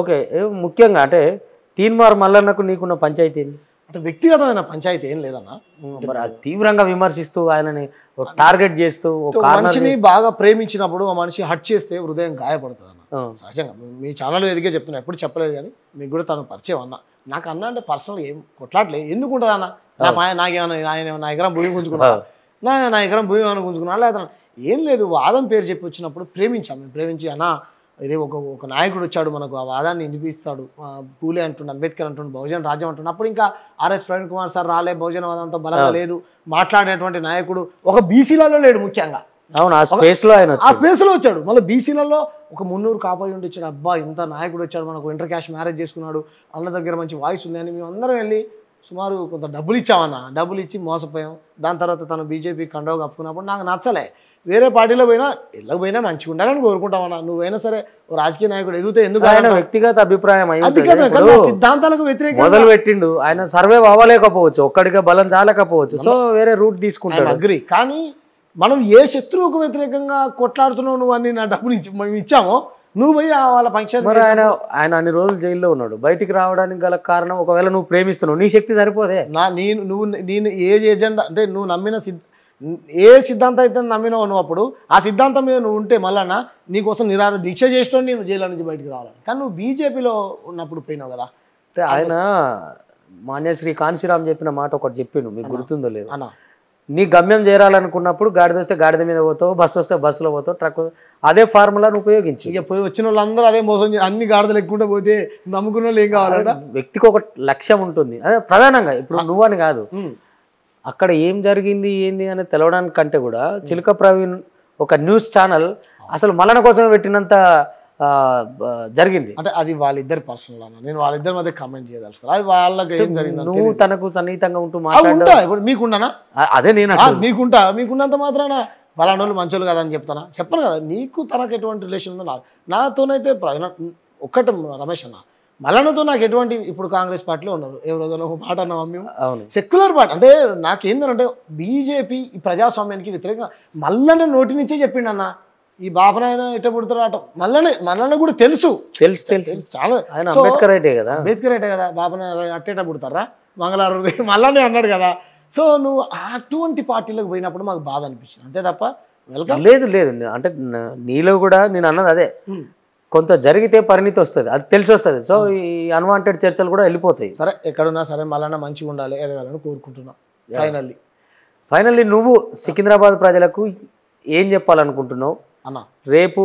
ఓకే, ముఖ్యంగా అంటే తీన్మార్ మల్లన్నకు నీకున్న పంచాయతీ ఏంది? అంటే వ్యక్తిగతమైన పంచాయతీ ఏం లేదన్నా, తీవ్రంగా విమర్శిస్తూ ఆయనని టార్గెట్ చేస్తూ మనిషిని బాగా ప్రేమించినప్పుడు ఆ మనిషి హట్ చేస్తే హృదయం గాయపడుతుంది అన్న. సహజంగా మీ ఛానల్ ఎదిగే చెప్తున్నా, ఎప్పుడు చెప్పలేదు కానీ మీకు కూడా తను పరిచయం అన్న. నాకు అన్న అంటే పర్సనల్ ఏం కొట్లాట్లే ఎందుకు ఉంటుంది అన్న, నాకేమన్నా ఆయన నా ఎకరం భూమి గుంజుకున్నా, నా ఎకరం భూమి ఏమైనా గుంజుకున్నా లేదా ఏం లేదు, వాదం పేరు చెప్పి వచ్చినప్పుడు ప్రేమించాం. మేము ప్రేమించి అన్న ఇది ఒక నాయకుడు వచ్చాడు మనకు ఆ వాదాన్ని వినిపిస్తాడు, పూలే అంటుండు, అంబేద్కర్ అంటుండు, బహుజన రాజ్యం అంటుండు. అప్పుడు ఇంకా ఆర్ఎస్ ప్రవీణ్ కుమార్ సార్ రాలే, బహుజన వాదంతో బలంగా లేదు, మాట్లాడేటువంటి నాయకుడు ఒక బీసీలలో లేడు ముఖ్యంగా. అవును, ఆ స్పేస్లో వచ్చాడు. మళ్ళీ బీసీలలో ఒక 300 కాపాయి ఉండి వచ్చాడు. అబ్బా ఇంత నాయకుడు వచ్చాడు, మనకు ఇంటర్ క్యాష్ మ్యారేజ్ చేసుకున్నాడు, అన్న దగ్గర మంచి వాయిస్ ఉంది అని మేము అందరం వెళ్ళి సుమారు కొంత డబ్బులు ఇచ్చామన్న. డబ్బులు ఇచ్చి మోసపోయాం. దాని తర్వాత తను బీజేపీ కండవ కప్పుకున్నప్పుడు నాకు నచ్చలే. వేరే పార్టీలో పోయినా వెళ్ళకపోయినా మంచిగా ఉండాలని కోరుకుంటామన్నా. నువ్వైనా సరే ఓ రాజకీయ నాయకుడు ఎదుగుతే ఎందుకు ఆయన వ్యక్తిగత అభిప్రాయం అయి అది ఉంటుంది. కదా, ఇప్పుడు కానీ సిద్ధాంతాలకు వ్యతిరేకంగా మొదలు పెట్టిండు, ఆయన సర్వే అవ్వలేకపోవచ్చు, ఒక్కడిగా బలం చాలకపోవచ్చు, సో వేరే రూట్ తీసుకుంటాడు. అగ్రి. కానీ మనం ఏ శత్రువుకు వ్యతిరేకంగా కొట్లాడుతున్నావు నువ్వు అని నా డబ్బులు మేము ఇచ్చామో నువ్వు పోయి వాళ్ళ ఫంక్షన్. మరి ఆయన అన్ని రోజులు జైల్లో ఉన్నాడు, బయటికి రావడానికి గల కారణం ఒకవేళ నువ్వు ప్రేమిస్తున్నావు, నీ శక్తి సరిపోదే. నేను ఏ ఎజెండా అంటే నువ్వు నమ్మిన ఏ సిద్ధాంతం అయితే నమ్మినావు నువ్వు అప్పుడు ఆ సిద్ధాంతం మీద నువ్వు ఉంటే మళ్ళా నీకోసం నిరాహార దీక్ష చేసినావు నేను జైలు నుంచి బయటకు రావాలి. కానీ నువ్వు బీజేపీలో ఉన్నప్పుడు పోయినావు కదా. అంటే ఆయన మాన్యశ్రీ కాంశీరామ్ చెప్పిన మాట ఒకటి చెప్పిండు, మీకు గుర్తుందో లేదు. అన్న నీ గమ్యం చేరాలనుకున్నప్పుడు గాడిద వస్తే గాడిద మీద పోతావు, బస్సు వస్తే బస్సులో పోతావు, ట్రక్ అదే ఫార్ములాను ఉపయోగించి. ఇక పోయి వచ్చిన వాళ్ళందరూ అదే మోసం అన్ని గాడిదలు ఎక్కుంటే పోతే నమ్ముకున్న వాళ్ళు ఏం కావాలంటే వ్యక్తికి ఒక లక్ష్యం ఉంటుంది. అదే ప్రధానంగా ఇప్పుడు నువ్వని కాదు, అక్కడ ఏం జరిగింది ఏంది అని తెలవడానికి కంటే కూడా చిలుక ప్రవీణ్ ఒక న్యూస్ ఛానల్ అసలు మలన కోసమే పెట్టినంత జరిగింది. అంటే అది వాళ్ళిద్దరి పర్సనల్ అన్న, నేను వాళ్ళిద్దరి మధ్య కామెంట్ చేయదలుచుకోవాలి. అది వాళ్ళకి ఏం జరిగింది. నువ్వు తనకు సన్నిహితంగా ఉంటూ ఉంటా ఇప్పుడు మీకుండానా? అదే నేను మీకున్నంత మాత్రాన వాళ్ళ మంచోళ్ళు కదా అని చెప్తానా? చెప్పను కదా. నీకు తనకు ఎటువంటి రిలేషన్ ఉందో నాతోనైతే ఒక్కటే రమేష్ అన్న, మల్లన్నతో నాకు ఎటువంటి ఇప్పుడు కాంగ్రెస్ పార్టీలో ఉన్నారు, ఎవరోదో ఒక మాట అన్నాం మేము సెక్యులర్ పార్టీ. అంటే నాకేందంటే బీజేపీ ఈ ప్రజాస్వామ్యానికి వ్యతిరేకంగా మల్లన్న నోటి నుంచే చెప్పిండు అన్న, ఈ బాపనాయన ఎట్ట పుడతారు అట మల్లన్న కూడా తెలుసు చాలా. అంబేద్కర్ కదా బాపనాయన అట్టేట పుడతారా మంగళవారం మల్లనే అన్నాడు కదా. సో నువ్వు అటువంటి పార్టీలకు పోయినప్పుడు మాకు బాధ అనిపించింది అంతే తప్ప వెల్కమ్ లేదు. అంటే నీలో కూడా నేను అన్నది అదే, కొంత జరిగితే పరిణితి వస్తుంది, అది తెలిసి వస్తుంది. సో ఈ అన్వాంటెడ్ చర్చలు కూడా వెళ్ళిపోతాయి. సరే ఎక్కడున్నా సరే మళ్ళీ మంచిగా ఉండాలి ఎదగాలని కోరుకుంటున్నా. ఫైనల్లీ నువ్వు సికింద్రాబాద్ ప్రజలకు ఏం చెప్పాలనుకుంటున్నావు అన్న? రేపు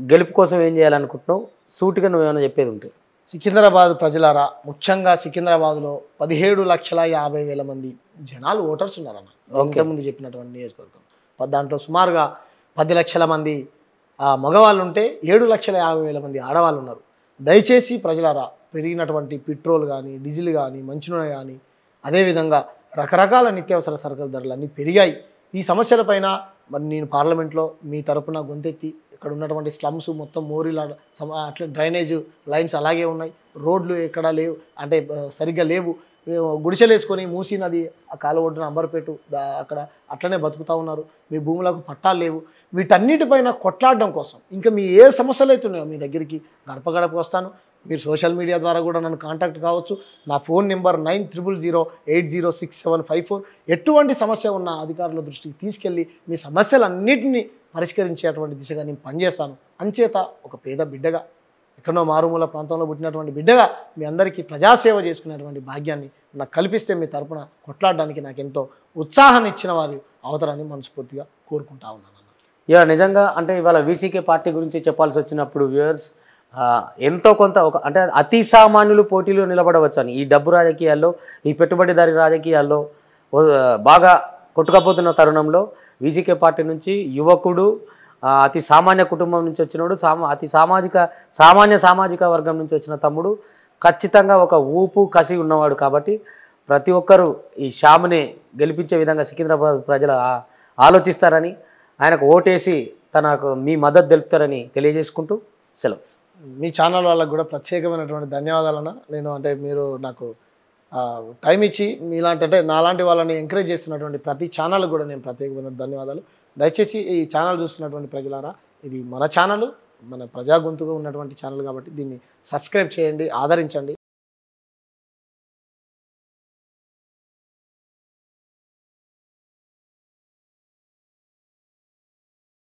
గెలుపు కోసం ఏం చేయాలనుకుంటున్నావు? సూటిగా నువ్వేమైనా చెప్పేది ఉంటే. సికింద్రాబాద్ ప్రజలారా, ముఖ్యంగా సికింద్రాబాద్లో 17,50,000 మంది జనాలు ఓటర్స్ ఉన్నారన్న. ఇంతకుముందు చెప్పినటువంటి నియోజకవర్గం దాంట్లో సుమారుగా 10 లక్షల మంది మగవాళ్ళు ఉంటే 7,50,000 మంది ఆడవాళ్ళు ఉన్నారు. దయచేసి ప్రజలారా, పెరిగినటువంటి పెట్రోల్ కానీ డీజిల్ కానీ మంచినూనె కానీ అదేవిధంగా రకరకాల నిత్యావసర సరుకుల ధరలు అన్నీ పెరిగాయి. ఈ సమస్యలపైన మరి నేను పార్లమెంట్లో మీ తరపున గొంతెత్తి ఇక్కడ ఉన్నటువంటి స్లమ్స్ మొత్తం మోరీల అట్లా డ్రైనేజ్ లైన్స్ అలాగే ఉన్నాయి, రోడ్లు ఎక్కడా లేవు, అంటే సరిగ్గా లేవు, గుడిసెలు వేసుకొని మూసీ నది ఆ కాలు ఒడ్డున అంబర్పేట అక్కడ అట్లనే బతుకుతూ ఉన్నారు, మీ భూములకు పట్టాలు లేవు. వీటన్నిటిపైన కొట్లాడడం కోసం ఇంకా మీ ఏ సమస్యలు అవుతున్నాయో మీ దగ్గరికి గడప గడపకు వస్తాను. మీరు సోషల్ మీడియా ద్వారా కూడా నన్ను కాంటాక్ట్ కావచ్చు. నా ఫోన్ నెంబర్ 9000806754. ఎటువంటి సమస్య ఉన్న అధికారుల దృష్టికి తీసుకెళ్ళి మీ సమస్యలన్నింటినీ పరిష్కరించేటువంటి దిశగా నేను పనిచేస్తాను. అంచేత ఒక పేద బిడ్డగా, ఎక్కడో మారుమూల ప్రాంతంలో పుట్టినటువంటి బిడ్డగా మీ అందరికీ ప్రజాసేవ చేసుకునేటువంటి భాగ్యాన్ని నాకు కల్పిస్తే మీ తరపున కొట్లాడడానికి నాకు ఎంతో ఉత్సాహాన్ని ఇచ్చిన వారు అవుతారని మనస్ఫూర్తిగా కోరుకుంటా ఉన్నాను. నిజంగా అంటే ఇవాళ వీసీకే పార్టీ గురించి చెప్పాల్సి వచ్చినప్పుడు వ్యూవర్స్ ఎంతో కొంత ఒక అంటే అతి సామాన్యులు పోటీలో నిలబడవచ్చు అని, ఈ డబ్బు రాజకీయాల్లో, ఈ పెట్టుబడిదారి రాజకీయాల్లో బాగా కొట్టుకపోతున్న తరుణంలో వీసీకే పార్టీ నుంచి యువకుడు, అతి సామాన్య కుటుంబం నుంచి వచ్చినోడు, అతి సామాజిక వర్గం నుంచి వచ్చిన తమ్ముడు ఖచ్చితంగా ఒక ఊపు కసి ఉన్నవాడు. కాబట్టి ప్రతి ఒక్కరూ ఈ శ్యామ్ని గెలిపించే విధంగా సికింద్రాబాద్ ప్రజలు ఆలోచిస్తారని, ఆయనకు ఓటేసి తనకు మీ మద్దతు తెలుపుతారని తెలియజేసుకుంటూ సెలవు. మీ ఛానల్ వాళ్ళకు కూడా ప్రత్యేకమైనటువంటి ధన్యవాదాలన్నా. నేను అంటే మీరు నాకు టైం ఇచ్చి మీలాంటి అంటే నాలాంటి వాళ్ళని ఎంకరేజ్ చేస్తున్నటువంటి ప్రతి ఛానల్ కూడా నేను ప్రత్యేకమైన ధన్యవాదాలు. దయచేసి ఈ ఛానల్ చూస్తున్నటువంటి ప్రజలారా, ఇది మన ఛానల్, మన ప్రజా గొంతుగా ఉన్నటువంటి ఛానల్ కాబట్టి దీన్ని సబ్స్క్రైబ్ చేయండి, ఆదరించండి.